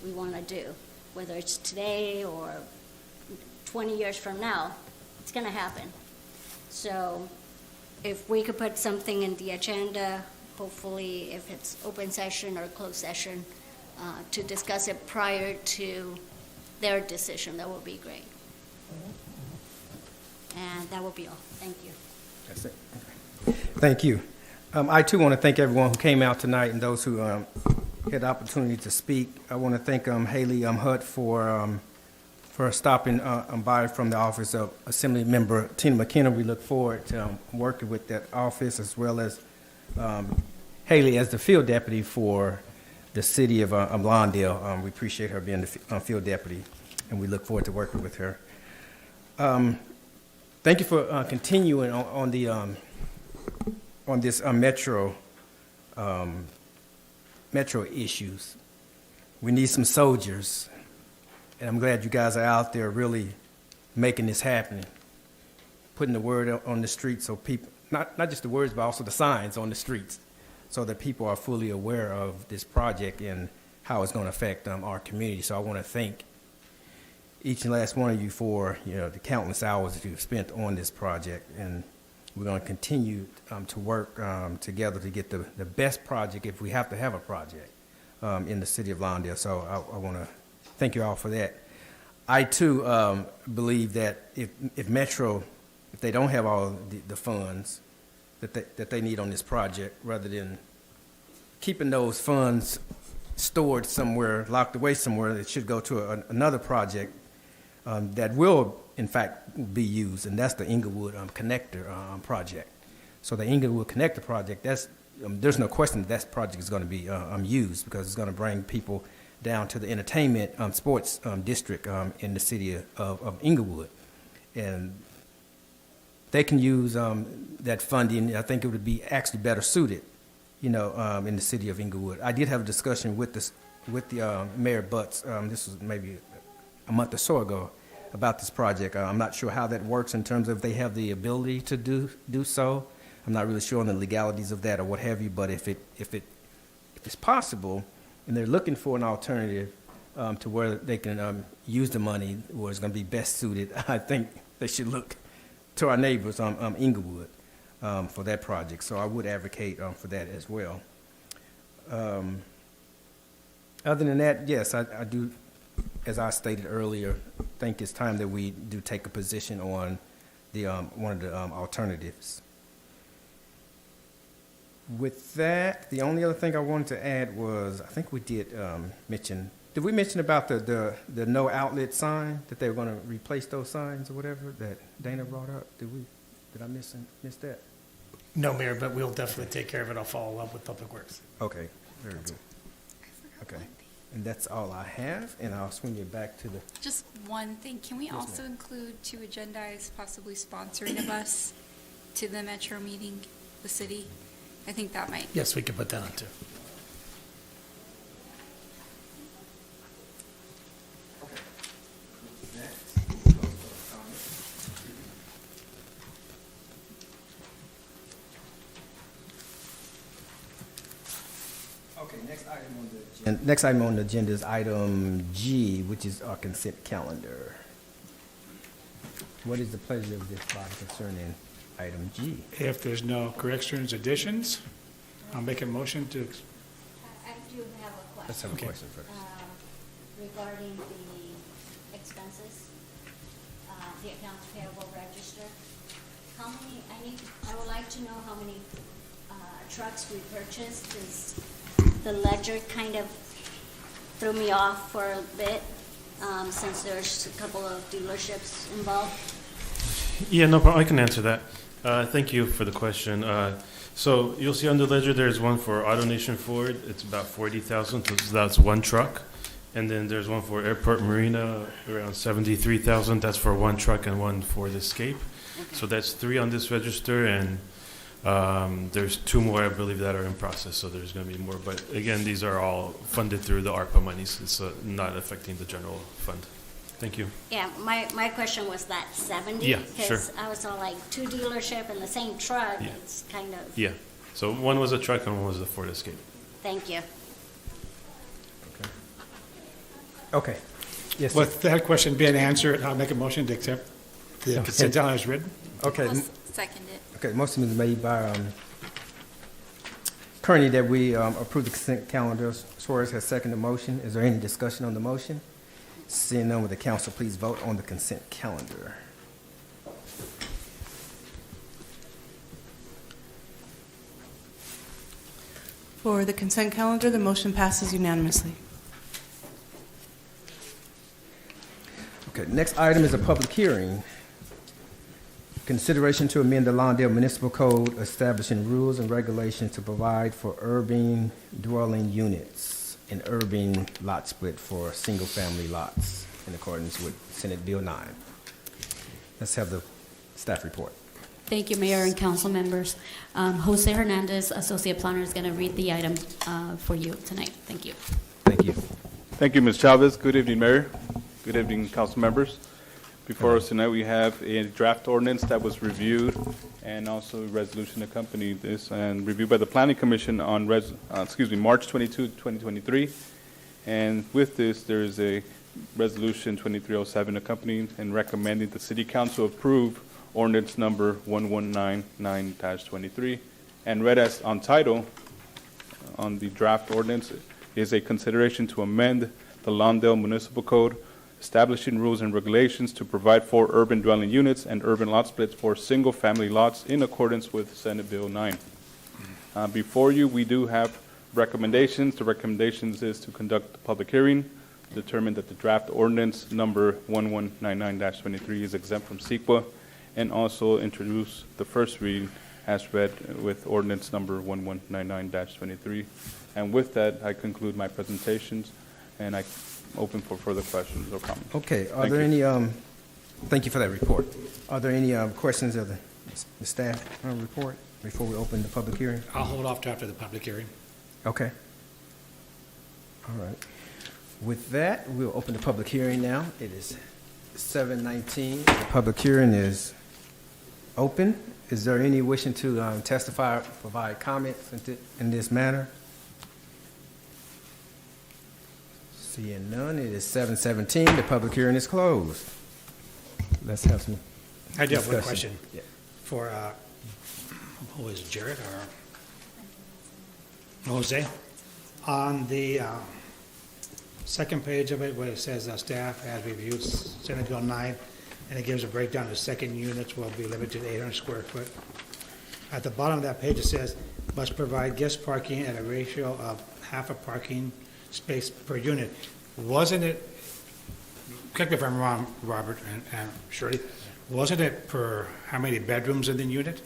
we want to do, whether it's today or 20 years from now. It's going to happen. So if we could put something in the agenda, hopefully if it's open session or closed session, to discuss it prior to their decision, that would be great. And that will be all. Thank you. That's it. Okay. Thank you. I too want to thank everyone who came out tonight and those who had the opportunity to speak. I want to thank Haley Hutt for stopping by from the office of Assembly Member Tina McKenna. We look forward to working with that office, as well as Haley as the field deputy for the city of Lawndale. We appreciate her being the field deputy, and we look forward to working with her. Thank you for continuing on this metro issues. We need some soldiers, and I'm glad you guys are out there really making this happen, putting the word on the streets so people, not just the words, but also the signs on the streets, so that people are fully aware of this project and how it's going to affect our community. So I want to thank each and last one of you for the countless hours that you've spent on this project, and we're going to continue to work together to get the best project, if we have to have a project, in the city of Lawndale. So I want to thank you all for that. I too believe that if Metro, if they don't have all the funds that they need on this project, rather than keeping those funds stored somewhere, locked away somewhere, it should go to another project that will, in fact, be used, and that's the Inglewood Connector project. So the Inglewood Connector project, there's no question that project is going to be used, because it's going to bring people down to the entertainment sports district in the city of Inglewood. And they can use that funding. I think it would be actually better suited, in the city of Inglewood. I did have a discussion with the Mayor Butts. This was maybe a month or so ago about this project. I'm not sure how that works in terms of if they have the ability to do so. I'm not really sure on the legalities of that or what have you. But if it's possible, and they're looking for an alternative to where they can use the money where it's going to be best suited, I think they should look to our neighbors, Inglewood, for that project. So I would advocate for that as well. Other than that, yes, I do, as I stated earlier, think it's time that we do take a position on the one of the alternatives. With that, the only other thing I wanted to add was, I think we did mention, did we mention about the no outlet sign, that they were going to replace those signs or whatever that Dana brought up? Did I miss that? No, Mayor, but we'll definitely take care of it. I'll follow up with Public Works. Okay, very good. Okay, and that's all I have, and I'll swing it back to the... Just one thing, can we also include to agendize possibly sponsoring a bus to the Metro meeting, the city? I think that might. Yes, we can put that on too. Okay, next item on the agenda is item G, which is our consent calendar. What is the pleasure of this body concerning item G? If there's no corrections, additions, I'll make a motion to. I do have a question. Let's have a question first. Regarding the expenses, the accounts payable register. How many, I would like to know how many trucks we purchased, because the ledger kind of threw me off for a bit, since there's a couple of dealerships involved. Yeah, no problem. I can answer that. Thank you for the question. So you'll see on the ledger there's one for AutoNation Ford. It's about $40,000. So that's one truck. And then there's one for Airport Marina, around 73,000. That's for one truck and one for the Escape. So that's 3 on this register, and there's 2 more, I believe, that are in process. So there's going to be more. But again, these are all funded through the ARPA monies. It's not affecting the general fund. Thank you. Yeah, my question was that 70? Yeah, sure. Because I was all like 2 dealership and the same truck. Yeah. It's kind of, Yeah. So one was a truck and one was the Ford Escape. thank you. Okay. Yes, With that question being answered, I'll make a motion to accept the consent calendar as written. Okay. I'll second it. Okay, motion is made by Kearney that we approve the consent calendar. Suarez has seconded the motion. Is there any discussion on the motion? Seeing none, with the council please vote on the consent calendar? For the consent calendar, the motion passes unanimously. Okay, next item is a public hearing. Consideration to amend the Lawndale Municipal Code establishing rules and regulations to provide for urban dwelling units and urban lot split for single-family lots in accordance with Senate Bill 9. Let's have the staff report. Thank you, Mayor and council members. Jose Hernandez, Associate Planner, is going to read the item for you tonight. Thank you. Thank you. Thank you, Ms. Chavez. Good evening, Mayor. Good evening, council members. Before us tonight, we have a draft ordinance that was reviewed and also a resolution accompanied this and reviewed by the Planning Commission on March 22, 2023. And with this, there is a resolution 2307 accompanying and recommending the City Council approve ordinance number 1199-23. And read as on title on the draft ordinance is a consideration to amend the Lawndale Municipal Code establishing rules and regulations to provide for urban dwelling units and urban lot splits for single-family lots in accordance with Senate Bill 9. Before you, we do have recommendations. The recommendations is to conduct a public hearing, determine that the draft ordinance number 1199-23 is exempt from CEQA, and also introduce the first reading as read with ordinance number 1199-23. And with that, I conclude my presentations, and I open for further questions or comments. Okay, are there any, thank you for that report. Are there any questions of the staff report before we open the public hearing? I'll hold off till after the public hearing. Okay. All right. With that, we'll open the public hearing now. It is 7:19. The public hearing is open. Is there any wishing to testify or provide comments in this manner? Seeing none, it is 7:17. The public hearing is closed. Let's have some I do have one discussion. question for, who is it, Jared or Jose? On the second page of it, where it says staff has reviewed Senate Bill 9, and it gives a breakdown of second units will be limited to 800 square foot. At the bottom of that page, it says must provide guest parking at a ratio of half a parking space per unit. Wasn't it, correct me if I'm wrong, Robert and Shirley, wasn't it per how many bedrooms in the unit?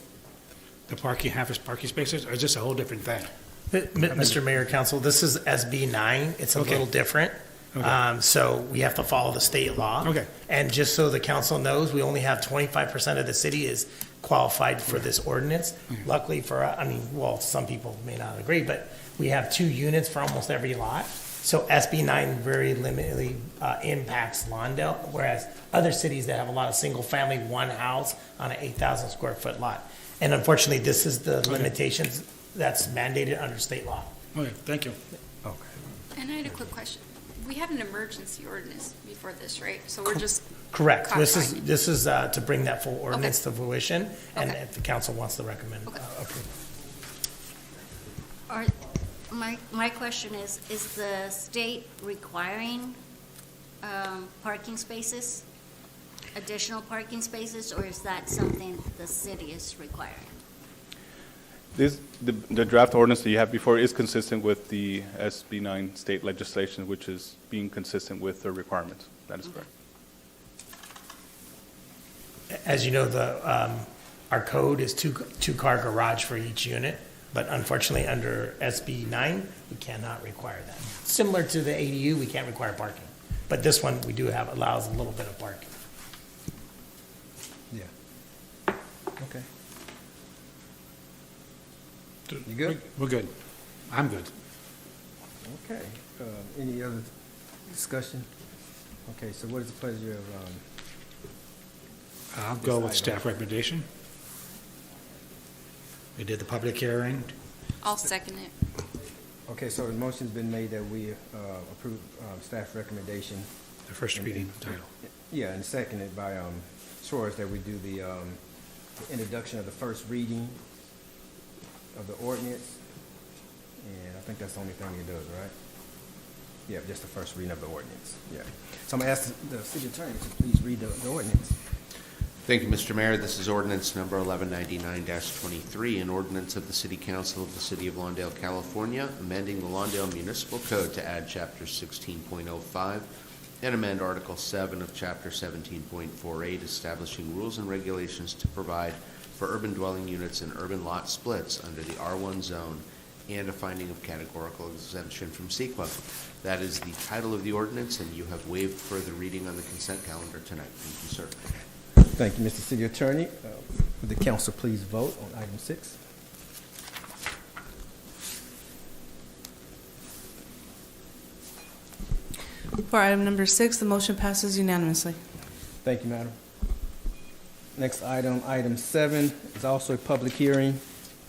The parking, half as parking spaces, or is this a whole different thing? Mr. Mayor, Council, this is SB 9. It's a Okay. little different. Okay. So we have to follow the state law. Okay. And just so the council knows, we only have 25% of the city is qualified for this ordinance. Luckily for, some people may not agree, but we have 2 units for almost every lot. So SB 9 very limitedly impacts Lawndale, whereas other cities that have a lot of single-family, one house on an 8,000 square foot lot. And unfortunately, this is the limitations that's mandated under state law. Okay, thank you. And I had a quick question. We had an emergency ordinance before this, right? So we're just Correct. This codifying. is to bring that full ordinance to fruition, and Okay. if the council wants to recommend approval. My question is the state requiring parking spaces, additional parking spaces, or is that something the city is requiring? The draft ordinance that you have before is consistent with the SB 9 state legislation, which is being consistent with the requirements. That is correct. As you know, our code is two-car garage for each unit, But unfortunately, under SB 9, we cannot require that. Similar to the ADU, we can't require parking. But this one, we do have, allows a little bit of parking. Yeah. Okay. You good? We're good. I'm good. Okay. Any other discussion? Okay, so what is the pleasure of, I'll go with staff recommendation. We did the public hearing. I'll second it. okay, so the motion's been made that we approve staff recommendation. The first reading title. Yeah, and seconded by Shores that we do the introduction of the first reading of the ordinance. And I think that's the only thing it does, right? Yeah, just the first reading of the ordinance. Yeah. So I'm going to ask the city attorney to please read the ordinance. Thank you, Mr. Mayor. This is ordinance number 1199-23, an ordinance of the City Council of the City of Lawndale, California, amending the Lawndale Municipal Code to add Chapter 16.05 and amend Article 7 of Chapter 17.48, establishing rules and regulations to provide for urban dwelling units and urban lot splits under the R1 zone and a finding of categorical exemption from CEQA. That is the title of the ordinance, and you have waived further reading on the consent calendar tonight. Thank you, sir. Thank you, Mr. City Attorney. Would the council please vote on item 6? For item number 6, the motion passes unanimously. Thank you, madam. Next item, item 7, is also a public hearing,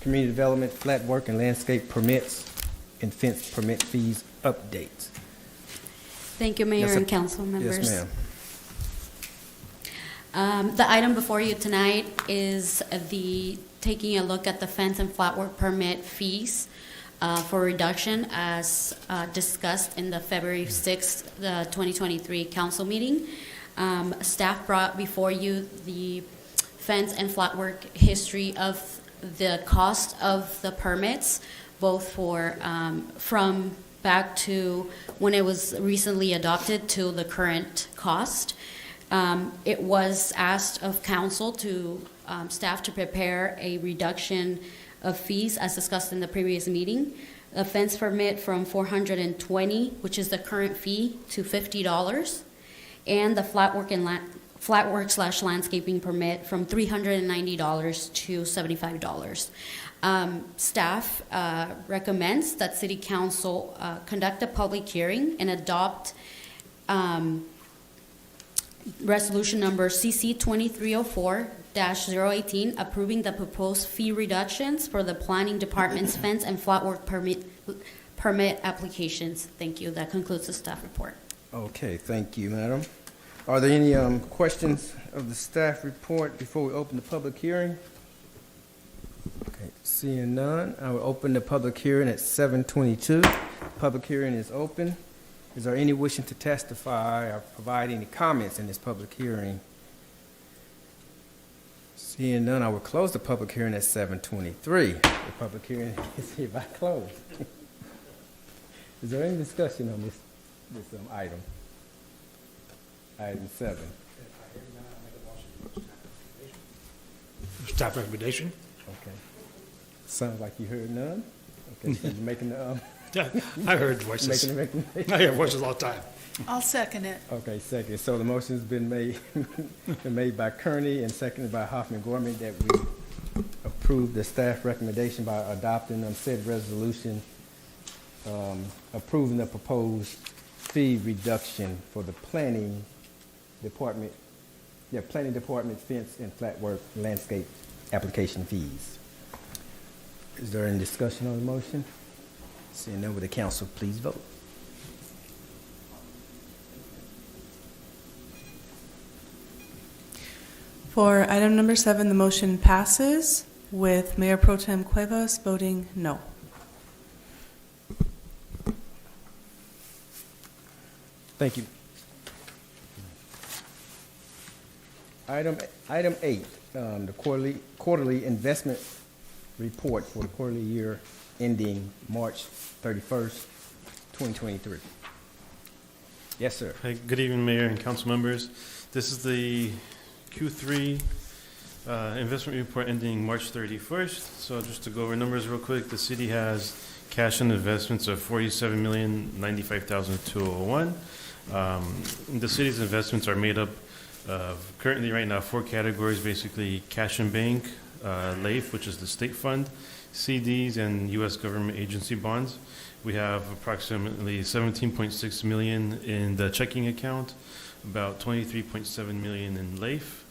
community development, flat work and landscape permits, and fence permit fees updates. Thank you, Mayor Yes, and council members. Yes, ma'am. The item before you tonight is taking a look at the fence and flat work permit fees for reduction as discussed in the February 6th, 2023 council meeting. Staff brought before you the fence and flat work history of the cost of the permits, both for from back to when it was recently adopted to the current cost. It was asked of council to staff to prepare a reduction of fees as discussed in the previous meeting. A fence permit from $420, which is the current fee, to $50, and the flat work / landscaping permit from $390 to $75. Staff recommends that City Council conduct a public hearing and adopt Resolution number CC 2304-018, approving the proposed fee reductions for the Planning Department's fence and flat work permit applications. Thank you. That concludes the staff report. Okay, thank you, madam. Are there any questions of the staff report before we open the public hearing? Okay, seeing none, I will open the public hearing at 7:22. Public hearing is open. Is there any wishing to testify or provide any comments in this public hearing? Seeing none, I will close the public hearing at 7:23. The public hearing is hereby closed. Is there any discussion on this item? Item 7. Staff recommendation. Okay. Sounds like you heard none. Okay, so you're making the Yeah, I heard voices. making the recommendation. I hear voices all the time. I'll second it. Okay, second. So the motion's been made by Kearney and seconded by Hoffman-Gorman that we approve the staff recommendation by adopting said resolution, approving the proposed fee reduction for the planning department fence and flat work landscape application fees. Is there any discussion on the motion? Seeing none, would the council please vote? For item number 7, the motion passes with Mayor Pro Tem Cuevas voting no. Thank you. Item 8, the quarterly investment report for the quarterly year ending March 31st, 2023. Yes, sir. Hey, good evening, Mayor and council members. This is the Q3 Investment report ending March 31st. So just to go over numbers real quick, the city has cash and investments of $47,095,201. The city's investments are made up of currently right now 4 categories, basically cash and bank, LAIF, which is the state fund, CDs, and U.S. government agency bonds. We have approximately $17.6 million in the checking account, about $23.7 million in LAIF,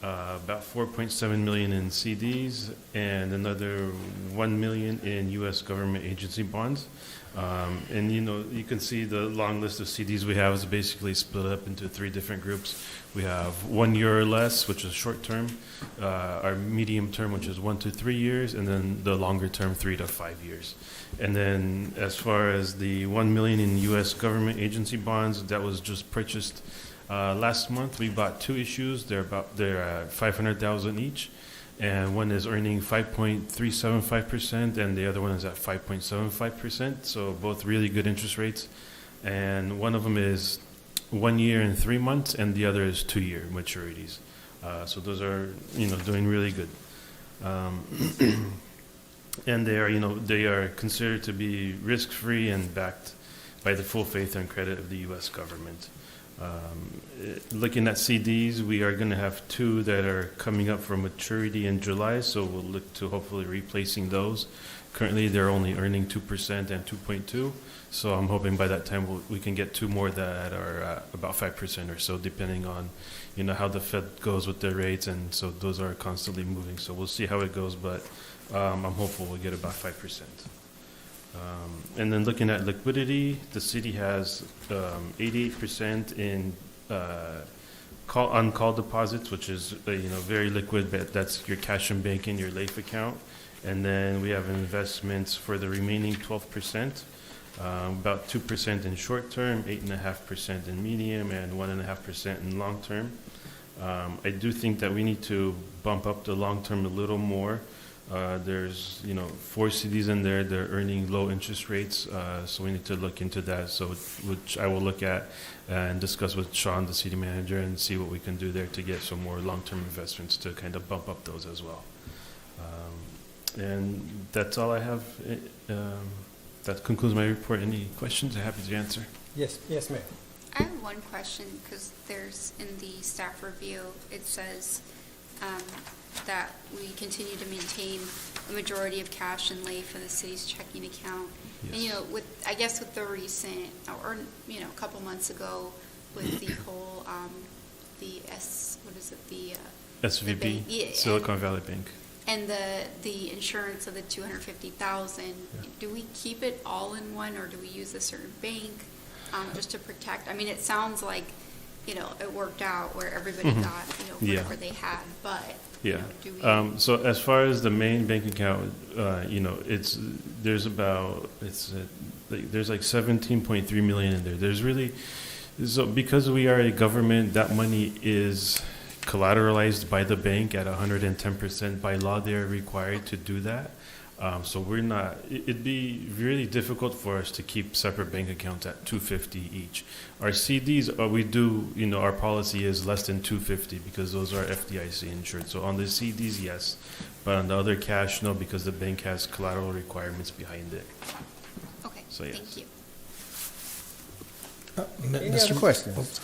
about $4.7 million in CDs, and another $1 million in U.S. government agency bonds. And you can see the long list of CDs we have is basically split up into 3 different groups. We have 1 year or less, which is short term, our medium term, which is 1 to 3 years, and then the longer term, 3 to 5 years. And then as far as the $1 million in U.S. government agency bonds, that was just purchased last month. We bought 2 issues. They're $500,000 each, and one is earning 5.375%, and the other one is at 5.75%. So both really good interest rates. And one of them is 1 year and 3 months, and the other is 2-year maturities. So those are doing really good. And they are considered to be risk-free and backed by the full faith and credit of the U.S. government. Looking at CDs, we are going to have 2 that are coming up for maturity in July, so we'll look to hopefully replacing those. Currently, they're only earning 2% and 2.2%, so I'm hoping by that time we can get 2 more that are about 5% or so, depending on how the Fed goes with their rates, and so those are constantly moving. So we'll see how it goes, but I'm hopeful we'll get about 5%. And then looking at liquidity, the city has 88% in on-call deposits, which is very liquid, but that's your cash and bank in your LAIF account. And then we have investments for the remaining 12%, about 2% in short term, 8.5% in medium, and 1.5% in long term. I do think that we need to bump up the long term a little more. There's 4 CDs in there. They're earning low interest rates, so we need to look into that. So, which I will look at and discuss with Sean, the city manager, and see what we can do there to get some more long-term investments to kind of bump up those as well. And that's all I have. That concludes my report. Any questions? I'm happy to answer. Yes, ma'am. I have one question, because there's in the staff review, it says that we continue to maintain a majority of cash and LAIF in the city's checking account. Yes. And with the recent, or a couple months ago, with the whole SVB, Silicon Valley Bank, and the insurance of the $250,000. Do we keep it all in one, or do we use a certain bank just to protect? I mean, it sounds like it worked out where everybody got whatever they had, but. Yeah. So as far as the main bank account, there's like 17.3 million in there. So because we are a government, that money is collateralized by the bank at 110%. By law, they're required to do that. So it'd be really difficult for us to keep separate bank accounts at $250 each. Our CDs, we do, our policy is less than $250 because those are FDIC insured. So on the CDs, yes, but on the other cash, no, because the bank has collateral requirements behind it. Okay, so, yes. Thank you. Any other questions?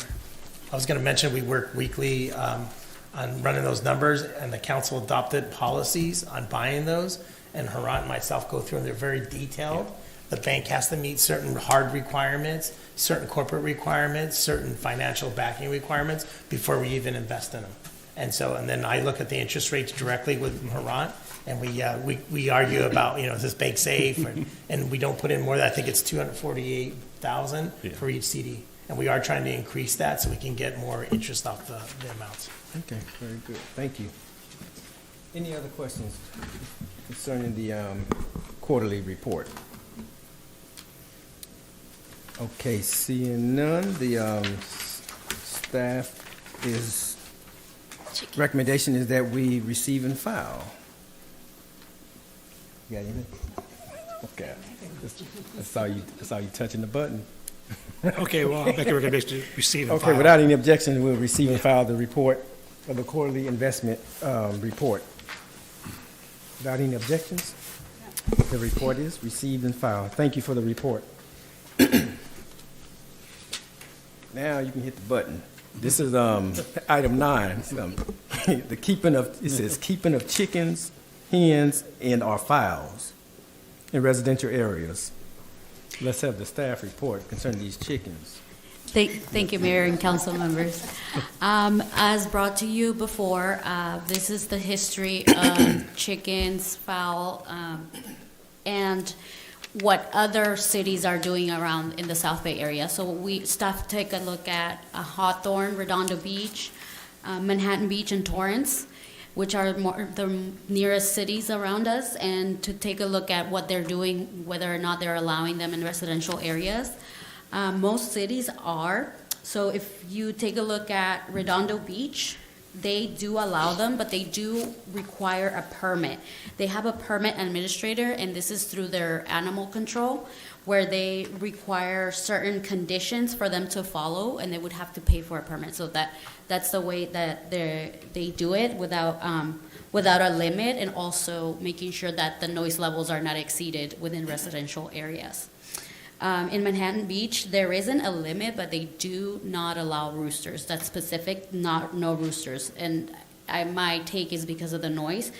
I was going to mention we work weekly on running those numbers, and the council adopted policies on buying those. And Harat and myself go through, and they're very detailed. Yeah. The bank has to meet certain hard requirements, certain corporate requirements, certain financial backing requirements before we even invest in them. And then I look at the interest rates directly with Harat, and we argue about, is this bank safe? And we don't put in more than, I think it's $248,000 for each CD. And we are trying to increase that so we can get more interest off the amounts. Okay, very good. Thank you. Any other questions concerning the quarterly report? Okay, seeing none, the staff recommendation is that we receive and file. You got anything? Okay, I saw you touching the button. Okay, well, I'll make a recommendation to receive and file. Okay, without any objection, we'll receive and file the report. of the quarterly investment report. Without any objections, the report is received and filed. Thank you for the report. Now you can hit the button. This is item 9. The keeping of, it says keeping of chickens, hens, and our fowls in residential areas. Let's have the staff report concerning these chickens. Thank you, Mayor and council members. As brought to you before, this is the history of chickens, fowl, and what other cities are doing around in the South Bay area. So staff take a look at Hawthorne, Redondo Beach, Manhattan Beach, and Torrance, which are the nearest cities around us, and to take a look at what they're doing, whether or not they're allowing them in residential areas. Most cities are. So if you take a look at Redondo Beach, they do allow them, but they do require a permit. They have a permit administrator, and this is through their animal control, where they require certain conditions for them to follow, and they would have to pay for a permit. So that's the way that they do it without a limit, and also making sure that the noise levels are not exceeded within residential areas. In Manhattan Beach, there isn't a limit, but they do not allow roosters. That's specific, no roosters. And my take is because of the noise.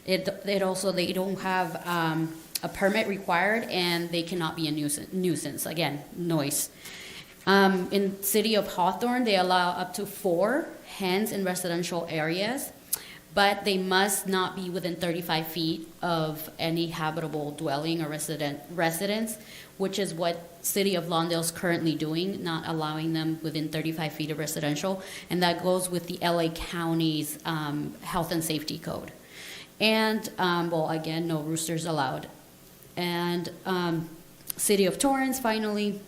It also, they don't have a permit required, and they cannot be a nuisance. Again, noise. In city of Hawthorne, they allow up to 4 hens in residential areas, but they must not be within 35 feet of any habitable dwelling or residence, which is what City of Lawndale is currently doing, not allowing them within 35 feet of residential, and that goes with the LA County's health and safety code. And, well, again, no roosters allowed. And City of Torrance, finally,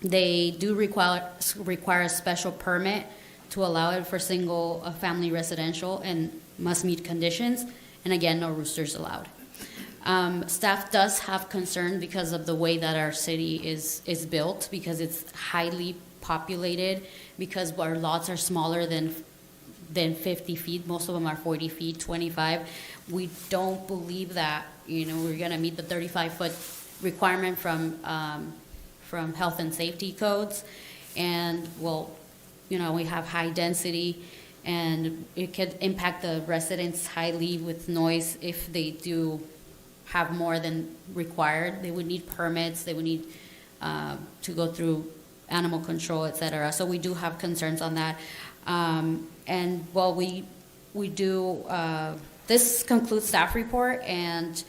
they do require a special permit to allow it for single family residential and must meet conditions, and again, no roosters allowed. Staff does have concern because of the way that our city is built, because it's highly populated, because our lots are smaller than 50 feet. Most of them are 40 feet, 25. We don't believe that, we're going to meet the 35-foot requirement from health and safety codes. And, well, we have high density, and it could impact the residents highly with noise if they do have more than required. They would need permits, they would need to go through animal control, et cetera. So we do have concerns on that. And well, we do, this concludes staff report, and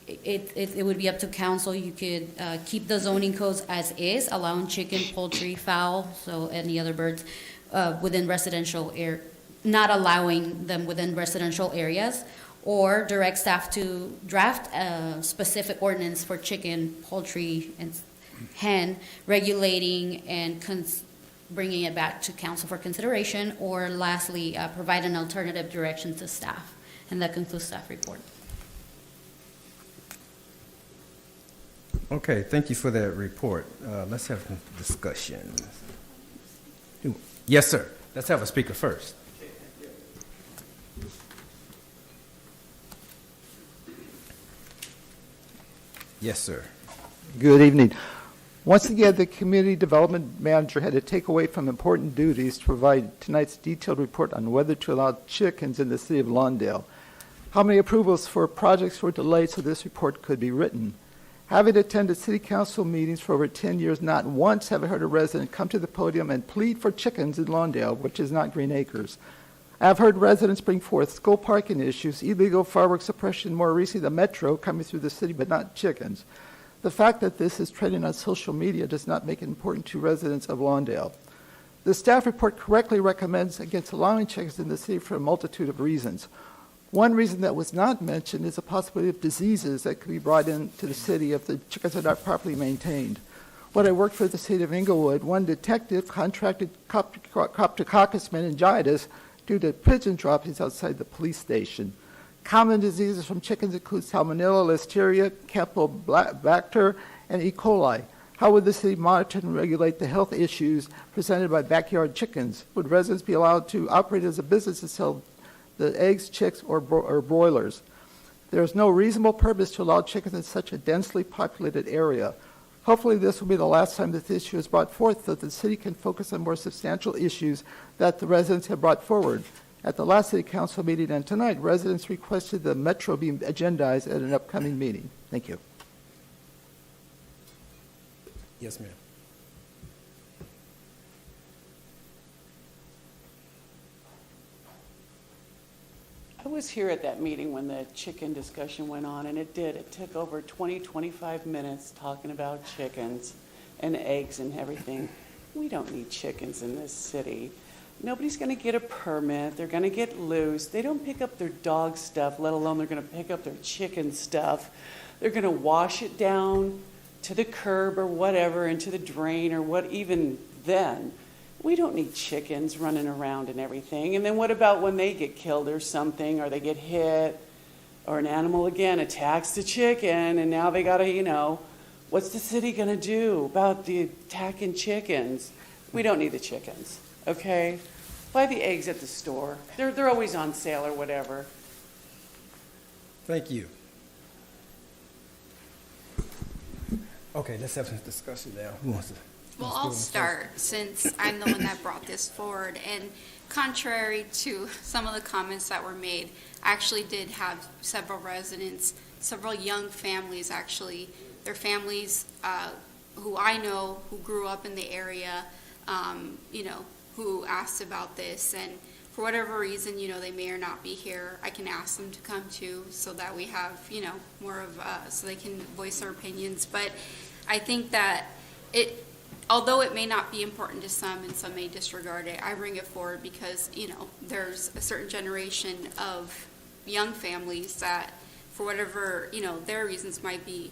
it would be up to council. You could keep the zoning codes as is, allowing chicken, poultry, fowl, so any other birds within residential area, not allowing them within residential areas, or direct staff to draft a specific ordinance for chicken, poultry, and hen, regulating and bringing it back to council for consideration, or lastly, provide an alternative direction to staff. And that concludes staff report. Okay, thank you for that report. Let's have some discussion. Yes, sir. Let's have a speaker first. Yes, sir. Good evening. Once again, the community development manager had to take away from important duties to provide tonight's detailed report on whether to allow chickens in the city of Lawndale. How many approvals for projects were delayed so this report could be written? Having attended city council meetings for over 10 years, not once have I heard a resident come to the podium and plead for chickens in Lawndale, which is not Green Acres. I have heard residents bring forth school parking issues, illegal fireworks suppression, more recently the metro coming through the city, but not chickens. The fact that this is trending on social media does not make it important to residents of Lawndale. The staff report correctly recommends against allowing chickens in the city for a multitude of reasons. One reason that was not mentioned is the possibility of diseases that could be brought into the city if the chickens are not properly maintained. When I worked for the city of Inglewood, one detective contracted Cryptococcus meningitis due to pigeon droppings outside the police station. Common diseases from chickens include Salmonella, Listeria, Campylobacter, and E. coli. How would the city monitor and regulate the health issues presented by backyard chickens? Would residents be allowed to operate as a business to sell the eggs, chicks, or broilers? There is no reasonable purpose to allow chickens in such a densely populated area. Hopefully this will be the last time that this issue is brought forth so that the city can focus on more substantial issues that the residents have brought forward. At the last city council meeting and tonight, residents requested the metro be agendized at an upcoming meeting. Thank you. Yes, ma'am. I was here at that meeting when the chicken discussion went on, and it took over 20, 25 minutes talking about chickens and eggs and everything. We don't need chickens in this city. Nobody's going to get a permit. They're going to get loose. They don't pick up their dog stuff, let alone they're going to pick up their chicken stuff. They're going to wash it down to the curb or whatever, into the drain or what, even then. We don't need chickens running around and everything. And then what about when they get killed or something, or they get hit, or an animal again attacks the chicken, and now they got to, what's the city going to do about the attacking chickens? We don't need the chickens, okay? Buy the eggs at the store. They're always on sale or whatever. Thank you. Okay, let's have some discussion now. Who wants to? Well, I'll start since I'm the one that brought this forward. And contrary to some of the comments that were made, I actually did have several residents, several young families actually, their families who I know who grew up in the area, who asked about this. And for whatever reason, they may or not be here, I can ask them to come too so that we have, more of, so they can voice their opinions. But I think that although it may not be important to some and some may disregard it, I bring it forward because, there's a certain generation of young families that, for whatever, their reasons might be,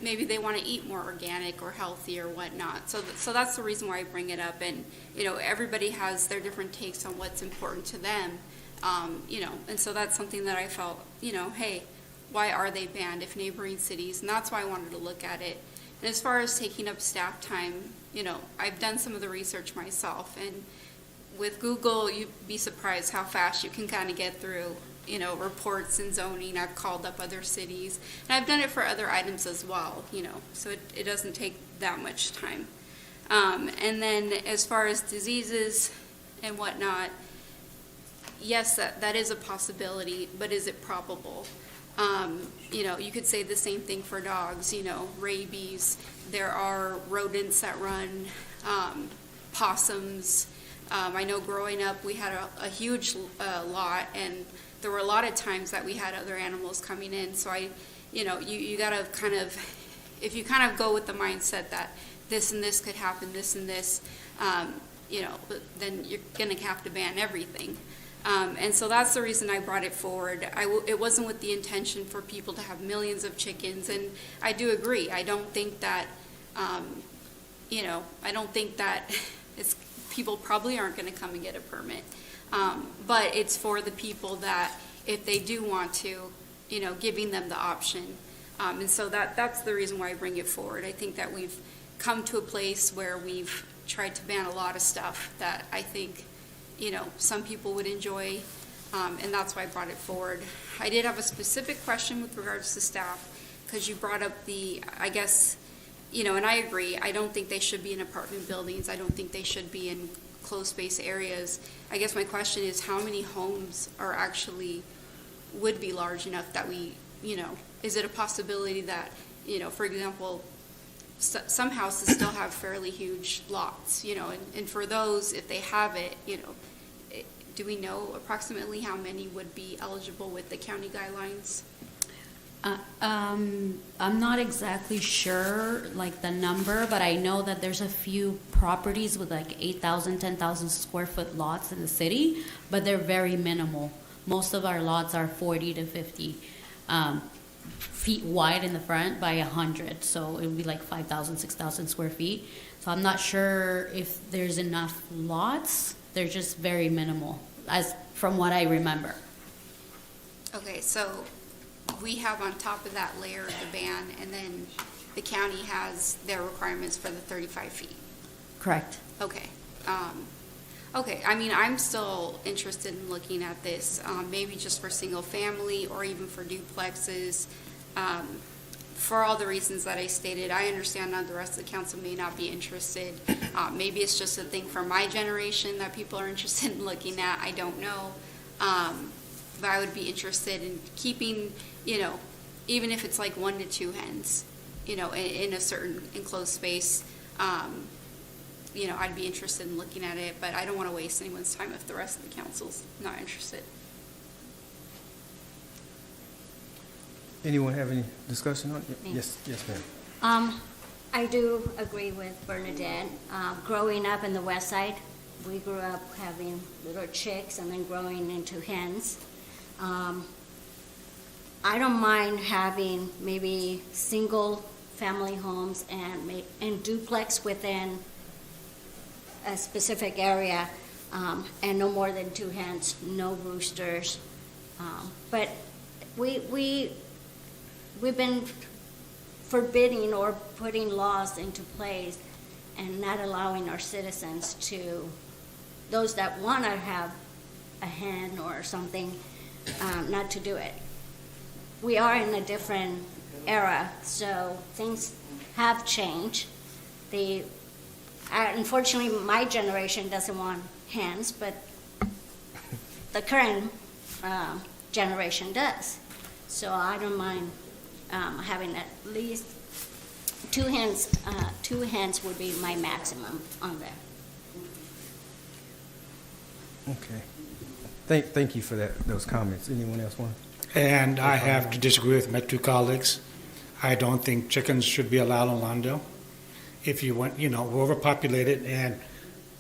maybe they want to eat more organic or healthy or whatnot. So that's the reason why I bring it up. And, everybody has their different takes on what's important to them, and so that's something that I felt, hey, why are they banned if neighboring cities? And that's why I wanted to look at it. And as far as taking up staff time, I've done some of the research myself, and with Google, you'd be surprised how fast you can kind of get through, reports and zoning. I've called up other cities, and I've done it for other items as well, so it doesn't take that much time. And then as far as diseases and whatnot, yes, that is a possibility, but is it probable? You could say the same thing for dogs, rabies. There are rodents that run, possums. I know growing up we had a huge lot, and there were a lot of times that we had other animals coming in. So you gotta kind of, if you kind of go with the mindset that this and this could happen, this and this, then you're gonna have to ban everything. And so that's the reason I brought it forward. It wasn't with the intention for people to have millions of chickens, and I do agree. I don't think that, people probably aren't going to come and get a permit. But it's for the people that, if they do want to, giving them the option. And so that's the reason why I bring it forward. I think that we've come to a place where we've tried to ban a lot of stuff that I think some people would enjoy, and that's why I brought it forward. I did have a specific question with regards to staff, because you brought up I guess, and I agree, I don't think they should be in apartment buildings. I don't think they should be in closed space areas. I guess my question is, how many homes would be large enough that we, is it a possibility that, for example, some houses still have fairly huge lots, and for those, if they have it, do we know approximately how many would be eligible with the county guidelines? I'm not exactly sure, the number, but I know that there's a few properties with 8,000, 10,000 square foot lots in the city, but they're very minimal. Most of our lots are 40 to 50 feet wide in the front by 100, so it would be 5,000, 6,000 square feet. So I'm not sure if there's enough lots. They're just very minimal, as from what I remember. Okay, so we have on top of that layer the ban, and then the county has their requirements for the 35 feet. Correct. Okay. Okay, I mean, I'm still interested in looking at this, maybe just for single family or even for duplexes. For all the reasons that I stated, I understand that the rest of the council may not be interested. Maybe it's just a thing for my generation that people are interested in looking at. I don't know. But I would be interested in keeping, you know, even if it's like 1 to 2 hens, you know, in a certain enclosed space. You know, I'd be interested in looking at it, but I don't want to waste anyone's time if the rest of the council's not interested. Anyone have any discussion on it? Me. Yes, ma'am. I do agree with Bernadette. Growing up in the west side, we grew up having little chicks and then growing into hens. I don't mind having maybe single family homes and duplex within a specific area, and no more than 2 hens, no roosters. But we've been forbidding or putting laws into place and not allowing our citizens to, those that want to have a hen or something, not to do it. We are in a different era, so things have changed. Unfortunately, my generation doesn't want hens, but the current generation does. So I don't mind having at least 2 hens. 2 hens would be my maximum on there. Okay. Thank you for those comments. Anyone else want? And I have to disagree with my 2 colleagues. I don't think chickens should be allowed in Lawndale. If you want, you know, we're overpopulated, and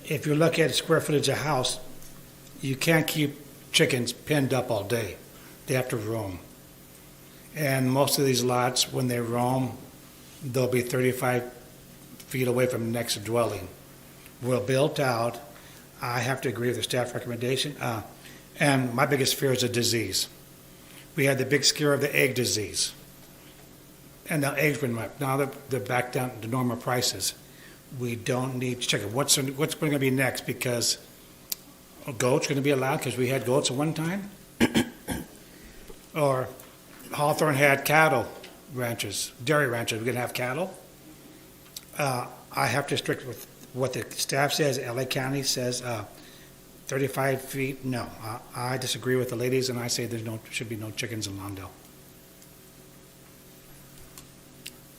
if you look at square footage of house, you can't keep chickens pinned up all day. They have to roam. And most of these lots, when they roam, they'll be 35 feet away from the next dwelling. We're built out. I have to agree with the staff recommendation. And my biggest fear is a disease. We had the big scare of the egg disease. And now eggs went up. Now they're back down to normal prices. We don't need chicken. What's going to be next? Because goats going to be allowed because we had goats at one time? Or Hawthorne had cattle ranches, dairy ranches. We're going to have cattle? I have to stick with what the staff says. LA County says 35 feet. No, I disagree with the ladies, and I say should be no chickens in Lawndale.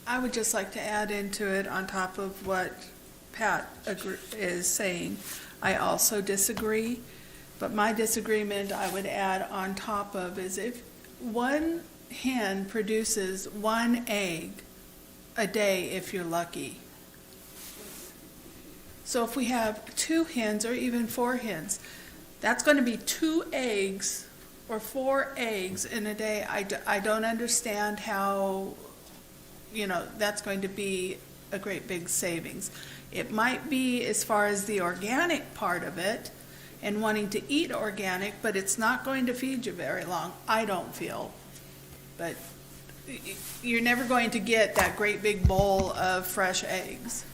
I would just like to add into it on top of what Pat is saying. I also disagree, but my disagreement I would add on top of is if one hen produces 1 egg a day if you're lucky. So if we have 2 hens or even 4 hens, that's going to be 2 eggs or 4 eggs in a day. I don't understand how, you know, that's going to be a great big savings. It might be as far as the organic part of it and wanting to eat organic, but it's not going to feed you very long, I don't feel. But you're never going to get that great big bowl of fresh eggs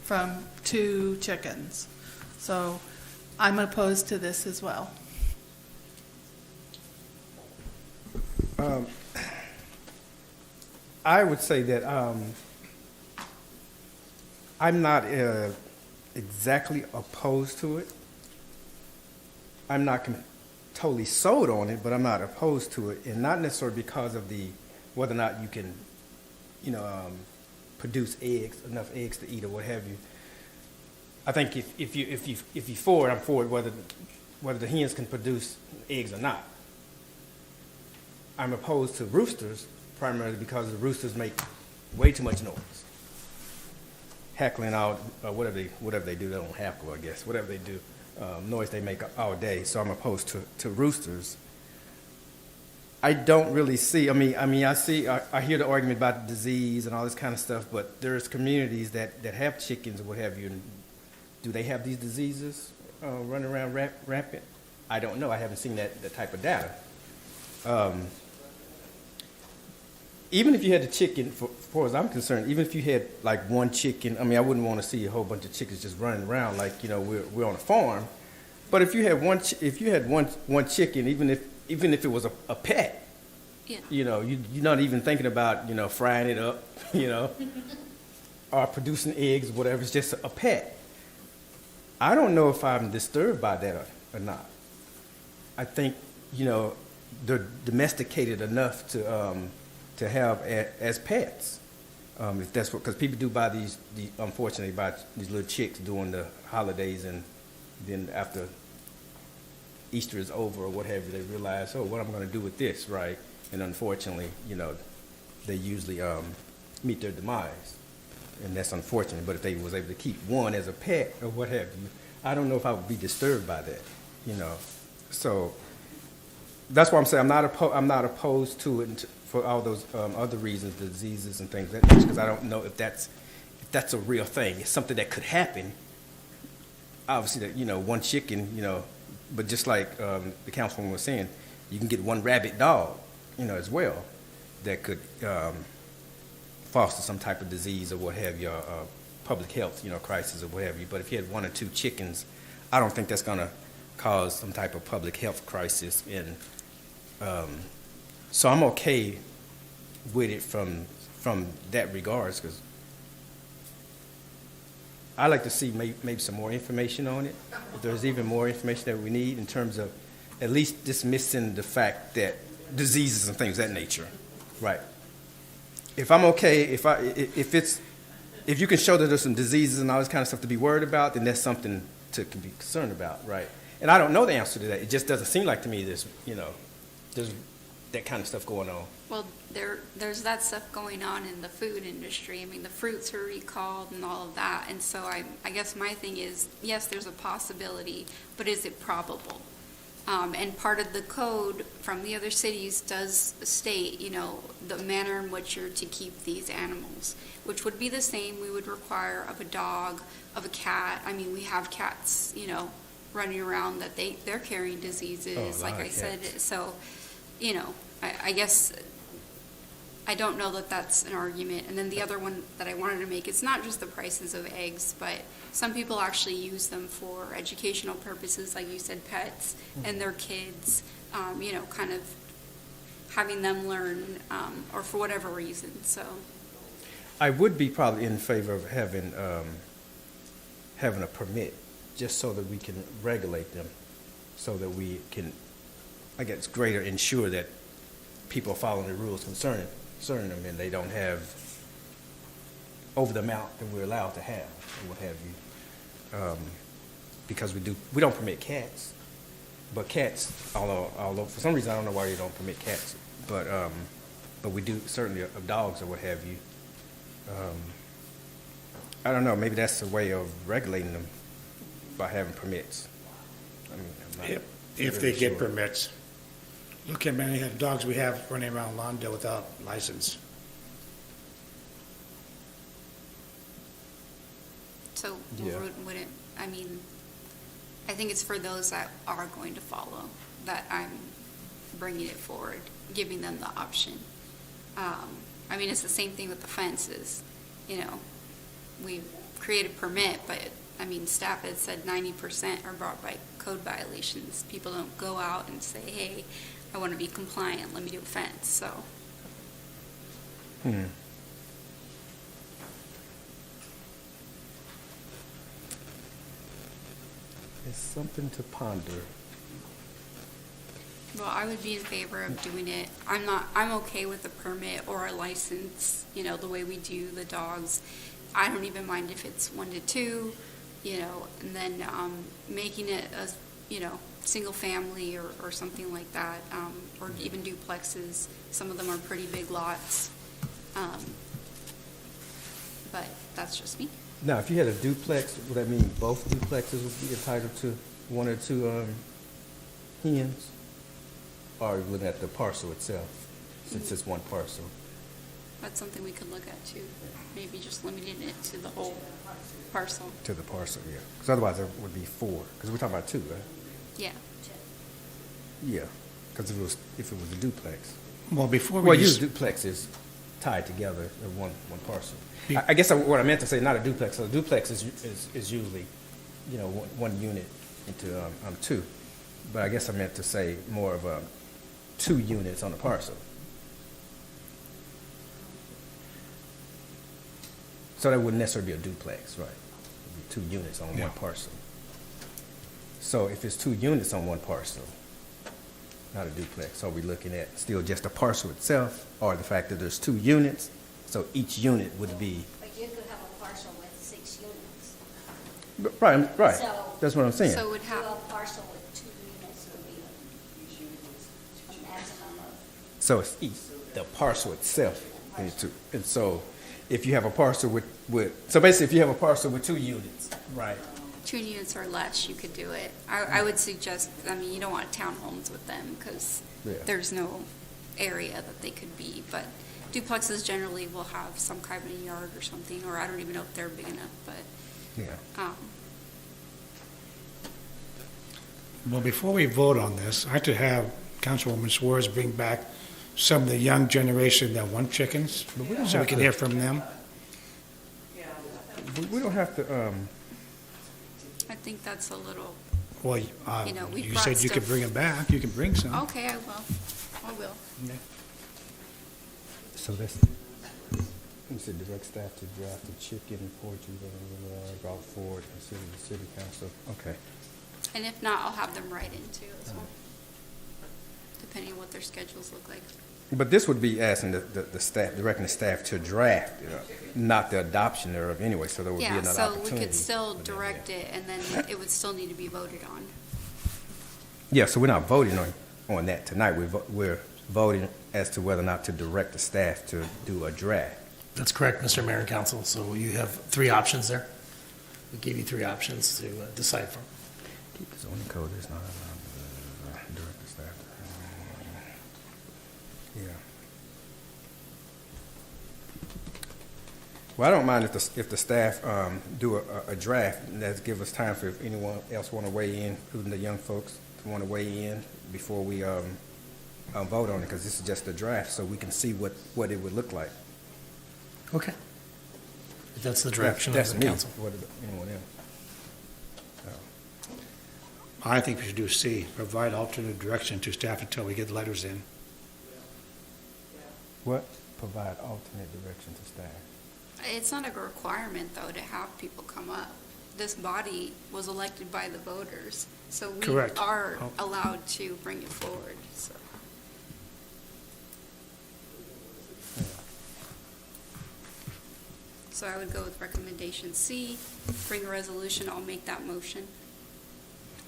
from 2 chickens. So I'm opposed to this as well. I would say that I'm not exactly opposed to it. I'm not totally sold on it, but I'm not opposed to it, and not necessarily because of whether or not you can, you know, produce enough eggs to eat or what have you. I think if you're for it, I'm for it whether the hens can produce eggs or not. I'm opposed to roosters primarily because the roosters make way too much noise, hackling out whatever they do. They don't hackle, I guess. Whatever they do, noise they make all day. So I'm opposed to roosters. I don't really see. I hear the argument about disease and all this kind of stuff, but there's communities that have chickens or what have you. And do they have these diseases running around rampant? I don't know. I haven't seen that type of data. even if you had the chicken, for far as I'm concerned, even if you had like one chicken, I mean, I wouldn't want to see a whole bunch of chickens just running around like, you know, we're on a farm. But if you had one chicken, even if it was a pet, Yeah. you know, you're not even thinking about, you know, frying it up, you know, or producing eggs, whatever. It's just a pet. I don't know if I'm disturbed by that or not. I think, you know, they're domesticated enough to have as pets. If that's what, because people do buy these, unfortunately, buy these little chicks during the holidays, and then after Easter is over or what have you, they realize, oh, what am I going to do with this, right? And unfortunately, you know, they usually meet their demise, and that's unfortunate. But if they was able to keep one as a pet or what have you, I don't know if I would be disturbed by that, you know. So that's why I'm saying I'm not opposed to it for all those other reasons, the diseases and things like that, because I don't know if that's a real thing. It's something that could happen. Obviously, that, you know, one chicken, you know, but just like the councilwoman was saying, you can get one rabid dog, you know, as well, that could foster some type of disease or what have you, public health, you know, crisis or what have you. But if you had one or two chickens, I don't think that's going to cause some type of public health crisis. And so I'm okay with it from that regards, because I like to see maybe some more information on it. If there's even more information that we need in terms of at least dismissing the fact that diseases and things of that nature, right? If I'm okay, if you can show that there's some diseases and all this kind of stuff to be worried about, then that's something to be concerned about, right? And I don't know the answer to that. It just doesn't seem like to me there's that kind of stuff going on. Well, there's that stuff going on in the food industry. I mean, the fruits are recalled and all of that. And so I guess my thing is, yes, there's a possibility, but is it probable? And part of the code from the other cities does state, you know, the manner in which you're to keep these animals, which would be the same we would require of a dog, of a cat. I mean, we have cats, you know, running around that they're carrying diseases, like I said. So, you know, I guess I don't know that that's an argument. And then the other one that I wanted to make, it's not just the prices of eggs, but some people actually use them for educational purposes, like you said, pets and their kids, you know, kind of having them learn, or for whatever reason, so. I would be probably in favor of having a permit, just so that we can regulate them, so that we can, I guess, greater ensure that people are following the rules concerning them, and they don't have over the amount that we're allowed to have, or what have you. Because we don't permit cats, but cats, although for some reason I don't know why you don't permit cats, but we do certainly of dogs or what have you. I don't know, maybe that's a way of regulating them by having permits. I mean, I'm not If really they get sure. permits. Look at many dogs we have running around Lawndale without license. So Yeah. wouldn't, I mean, I think it's for those that are going to follow that I'm bringing it forward, giving them the option. I mean, it's the same thing with the fences. You know, we create a permit, but I mean, staff had said 90% are brought by code violations. People don't go out and say, hey, I want to be compliant, let me do a fence, so. It's something to ponder. Well, I would be in favor of doing it. I'm okay with a permit or a license, you know, the way we do the dogs. I don't even mind if it's 1 to 2, you know, and then making it a, you know, single family or something like that, or even duplexes. Some of them are pretty big lots. But that's just me. Now, if you had a duplex, would that mean both duplexes would be entitled to 1 or 2 hens? Or would that the parcel itself, since it's one parcel? That's something we could look at too. Maybe just limiting it to the whole parcel. To the parcel, yeah. Because otherwise there would be 4. Because we're talking about 2, right? Yeah. Yeah. Because if it was a duplex. Well, before Well, we use duplexes. tied together in one parcel. I guess what I meant to say, not a duplex. So a duplex is usually, one unit into two. But I guess I meant to say more of 2 units on a parcel. So that wouldn't necessarily be a duplex, right? It'd be 2 units on one parcel. So if it's 2 units on one parcel, not a duplex, are we looking at still just a parcel itself, or the fact that there's 2 units, so each unit would be... But you could have a parcel with 6 units. Right. So, That's what I'm saying. So would have a parcel with 2 units would be a maximum of... So it's the parcel itself. And so if you have a parcel with so basically if you have a parcel with 2 units, right? 2 units or less, you could do it. I would suggest, you don't want townhomes with them because there's no area that they could be, but duplexes generally will have some kind of a yard or something, or I don't even know if they're big enough, but. Well, before we vote on this, I'd like to have Councilwoman Suarez bring back some of the young generation that want chickens, so we can hear from them. We don't have to... I think that's a little, Well, we've you brought said you could stuff- bring it back. You can bring some. okay, I will. Okay. So that's... You said direct staff to draft the chicken, poultry, brought forward, consider the city council. Okay. And if not, I'll have them write in too as well, depending on what their schedules look like. But this would be asking the staff, directing the staff to draft, not the adoption thereof anyway, so there would be Yeah, another so opportunity. we could still direct it, and then it would still need to be voted on. Yeah, so we're not voting on that tonight. We're voting as to whether or not to direct the staff to do a draft. That's correct, Mr. Mayor and Council. So you have 3 options there. We gave you 3 options to decide from. Keep the zoning code, it's not direct the staff. Yeah. Well, I don't mind if the staff do a draft, and that's give us time for if anyone else want to weigh in, including the young folks, to want to weigh in before we vote on it, because this is just a draft, so we can see what it would look like. Okay. If that's the direction That's of the me. council. What about anyone else? I think we should do C, provide alternate direction to staff until we get letters in. What? Provide alternate direction to staff. It's not a requirement, though, to have people come up. This body was elected by the voters, so we Correct. are allowed to bring it forward, so. So I would go with recommendation C, bring a resolution, I'll make that motion.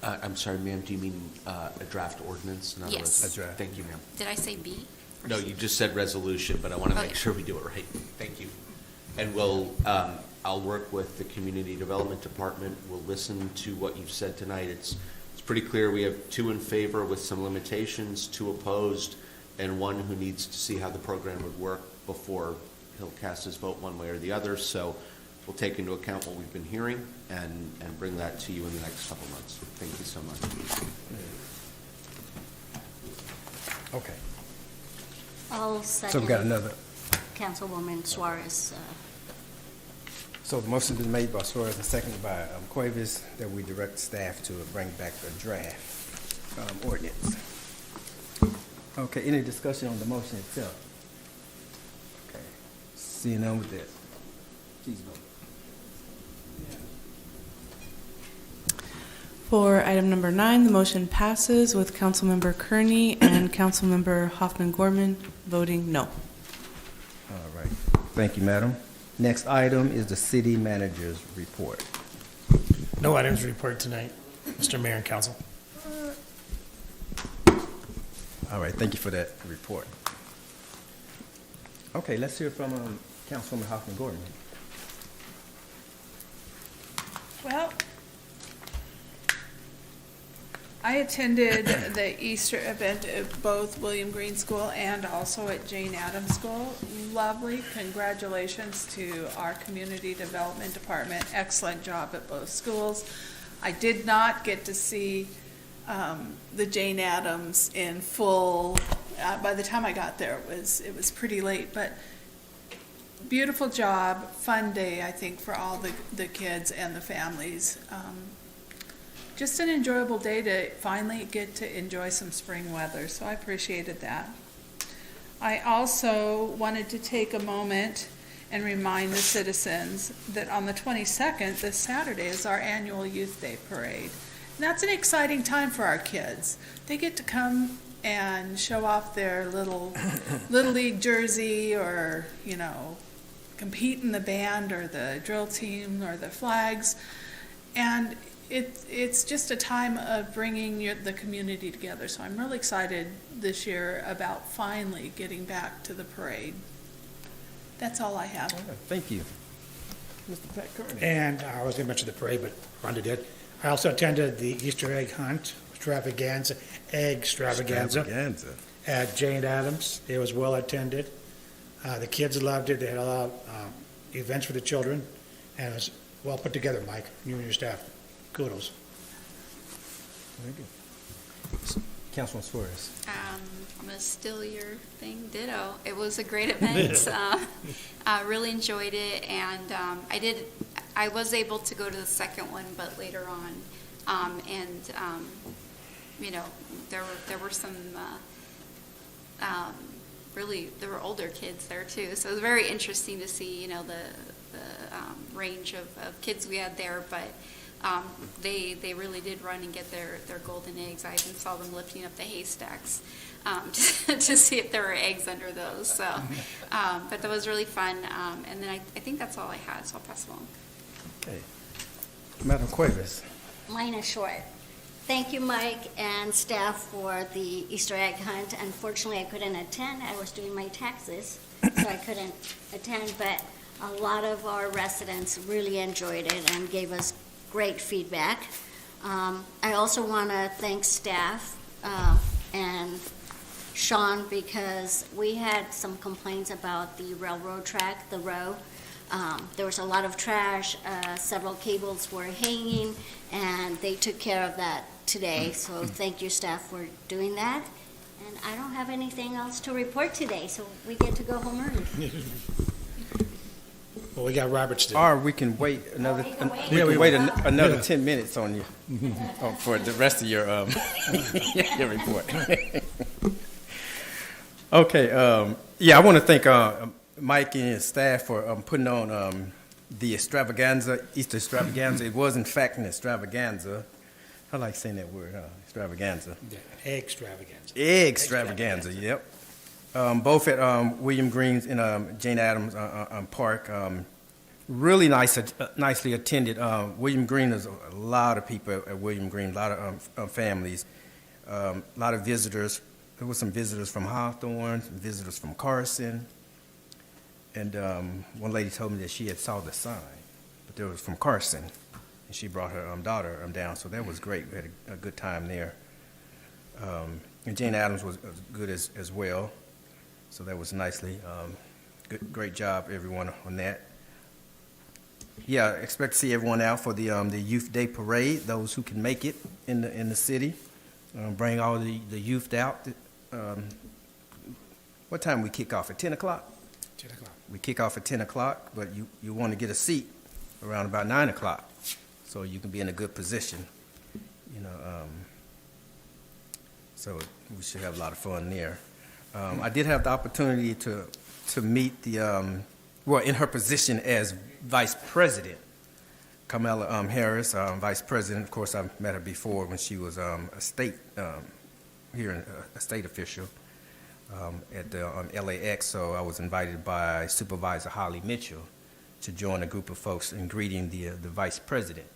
I'm sorry, ma'am, do you mean a draft ordinance? Not Yes. A draft. Thank you, ma'am. Did I say B? or No, C? you just said resolution, but I want to make Okay. sure we do it right. Thank you. And I'll work with the Community Development Department. We'll listen to what you've said tonight. It's pretty clear we have 2 in favor with some limitations, 2 opposed, and 1 who needs to see how the program would work before he'll cast his vote one way or the other. So we'll take into account what we've been hearing and bring that to you in the next couple months. Thank you so much. Okay. I'll second. So we got another. Councilwoman Suarez. So the motion's been made by Suarez and seconded by Cuevas that we direct staff to bring back the draft ordinance. Okay, any discussion on the motion itself? Okay, seeing none with that, please vote. For item number 9, the motion passes with Councilmember Kearney and Councilmember Hoffman-Gorman voting no. All right, thank you, madam. Next item is the city manager's report. No items to report tonight, Mr. Mayor and Council. All right, thank you for that report. Okay, let's hear from Councilwoman Hoffman-Gorman. Well, I attended the Easter event at both William Green School and also at Jane Addams School. Lovely. Congratulations to our Community Development Department. Excellent job at both schools. I did not get to see the Jane Addams in full. By the time I got there, it was pretty late, but beautiful job, fun day, I think, for all the kids and the families. Just an enjoyable day to finally get to enjoy some spring weather, so I appreciated that. I also wanted to take a moment and remind the citizens that on the 22nd, this Saturday, is our annual Youth Day Parade. And that's an exciting time for our kids. They get to come and show off their little league jersey, or, you know, compete in the band or the drill team or the flags. And it's just a time of bringing the community together. So I'm really excited this year about finally getting back to the parade. That's all I have. All right, thank you. Mr. Pat Kearney. And I was going to mention the parade, but Rhonda did. I also attended the Easter egg hunt extravaganza at Jane Addams. It was well attended. The kids loved it. They had a lot of events for the children, and it was well put together, Mike, you and your staff. Kudos. Very good. Councilman Suarez. I'm going to steal your thing, ditto. It was a great event. I really enjoyed it, and I was able to go to the second one, but later on, you know, there were some there were older kids there too, so it was very interesting to see, you know, the range of kids we had there, but they really did run and get their golden eggs. I even saw them lifting up the haystacks to see if there were eggs under those. So, but that was really fun. And then I think that's all I had, so I'll pass it along. Okay. Madam Cuevas. Mine is short. Thank you, Mike and staff, for the Easter egg hunt. Unfortunately, I couldn't attend. I was doing my taxes, so I couldn't attend, but a lot of our residents really enjoyed it and gave us great feedback. I also want to thank staff and Sean, because we had some complaints about the railroad track, the row. There was a lot of trash, several cables were hanging, and they took care of that today. So thank you, staff, for doing that. And I don't have anything else to report today, so we get to go home early. Well, we got Robert still. Or we can wait another. Another 10 minutes on you for the rest of your your report. Okay. Yeah, I want to thank Mike and his staff for putting on the extravaganza, Easter extravaganza. It was in fact an extravaganza. I like saying that word, extravaganza. Yeah, extravaganza. Extravaganza. Yep. Both at William Green's in Jane Addams Park. Really nicely attended. William Green, there's a lot of people at William Green, a lot of families, a lot of visitors. There were some visitors from Hawthorne, some visitors from Carson. And one lady told me that she had saw the sign, but there was from Carson. And she brought her daughter down, so that was great. We had a good time there. And Jane Addams was good as well. So that was nicely, great job, everyone, on that. Yeah, expect to see everyone out for the Youth Day Parade, those who can make it in the city. Bring all the youth out. What time we kick off? At 10 o'clock? 10 o'clock. We kick off at 10 o'clock, but you want to get a seat around about 9 o'clock so you can be in a good position. You know, so we should have a lot of fun there. I did have the opportunity to meet the, in her position as Vice President, Kamala Harris, Vice President. Of course, I've met her before when she was a state official at the LAX. So I was invited by Supervisor Holly Mitchell to join a group of folks in greeting the Vice President.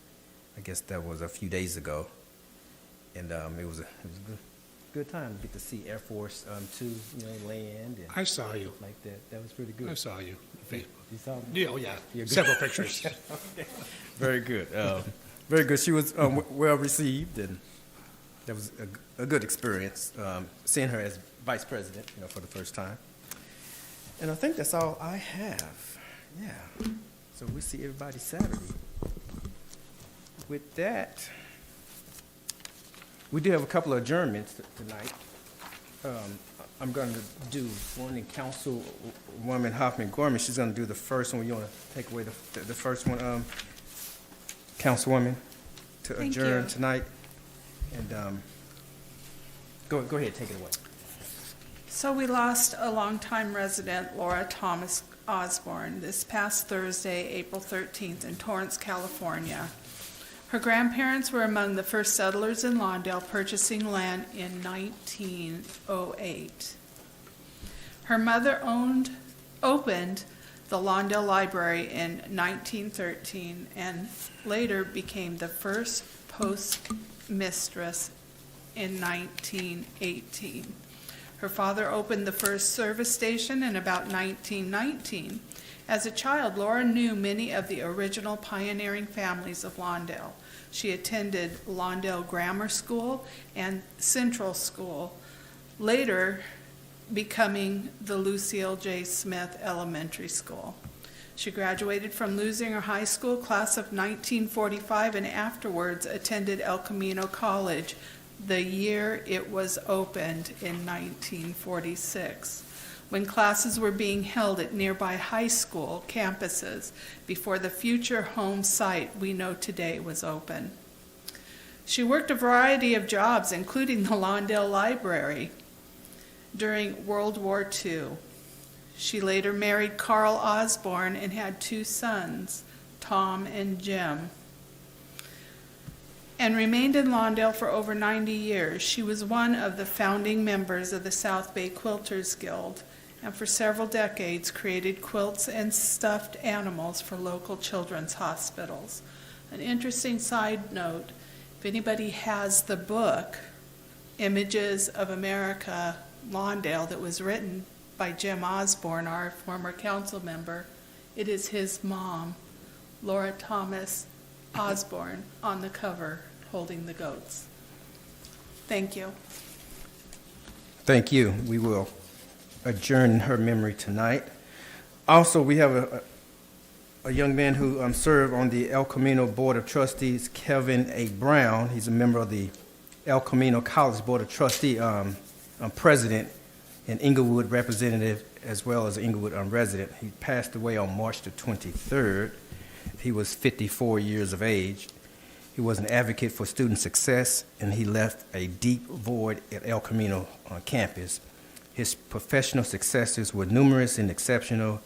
I guess that was a few days ago, and it was a good time to get to see Air Force Two, land. And I saw you. Like that. That was pretty good. I saw you. You saw me? Yeah, oh yeah. Several pictures. Very good. Very good. She was well received, and that was a good experience seeing her as Vice President, for the first time. And I think that's all I have. Yeah. So we'll see everybody Saturday. With that, we do have a couple of adjournments tonight. I'm going to do one in Councilwoman Hoffman-Gorman. She's going to do the first one. You want to take away the first one, Councilwoman, to Thank adjourn you. tonight? And go ahead, take it away. So we lost a longtime resident, Laura Thomas Osborne, this past Thursday, April 13th, in Torrance, California. Her grandparents were among the first settlers in Lawndale, purchasing land in 1908. Her mother opened the Lawndale Library in 1913 and later became the first postmistress in 1918. Her father opened the first service station in about 1919. As a child, Laura knew many of the original pioneering families of Lawndale. She attended Lawndale Grammar School and Central School, later becoming the Lucille J. Smith Elementary School. She graduated from Lusinger High School class of 1945 and afterwards attended El Camino College the year it was opened in 1946, when classes were being held at nearby high school campuses before the future home site we know today was open. She worked a variety of jobs, including the Lawndale Library, during World War II. She later married Carl Osborne and had 2 sons, Tom and Jim, and remained in Lawndale for over 90 years. She was one of the founding members of the South Bay Quilters Guild, and for several decades created quilts and stuffed animals for local children's hospitals. An interesting side note, if anybody has the book, Images of America, Lawndale, that was written by Jim Osborne, our former council member, it is his mom, Laura Thomas Osborne, on the cover holding the goats. Thank you. Thank you. We will adjourn in her memory tonight. Also, we have a young man who served on the El Camino Board of Trustees, Kevin A. Brown. He's a member of the El Camino College Board of Trustee, president, and Inglewood representative, as well as Inglewood resident. He passed away on March the 23rd. He was 54 years of age. He was an advocate for student success, and he left a deep void at El Camino campus. His professional successes were numerous and exceptional.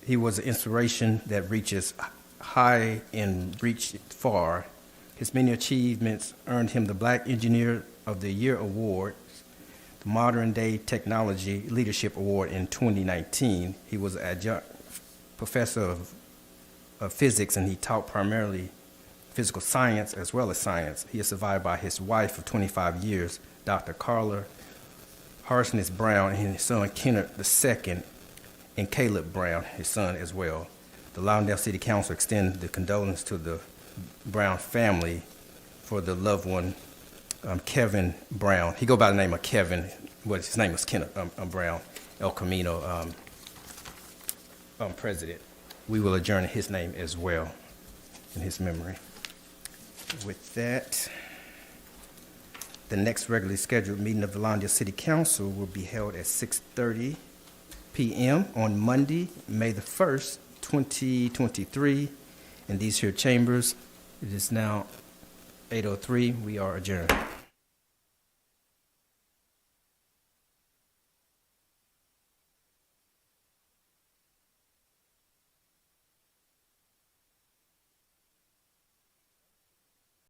He was an inspiration that reaches high and reached far. His many achievements earned him the Black Engineer of the Year Award, the Modern Day Technology Leadership Award in 2019. He was an adjunct professor of physics, and he taught primarily physical science as well as science. He is survived by his wife of 25 years, Dr. Carla Harsness Brown, and his son Kenneth II, and Caleb Brown, his son as well. The Lawndale City Council extends the condolence to the Brown family for the loved one, Kevin Brown. He go by the name of Kevin. Well, his name was Kenneth Brown, El Camino president. We will adjourn in his name as well, in his memory. With that, the next regularly scheduled meeting of the Lawndale City Council will be held at 6:30 p.m. on Monday, May the 1st, 2023, in these here chambers. It is now 8:03. We are adjourned.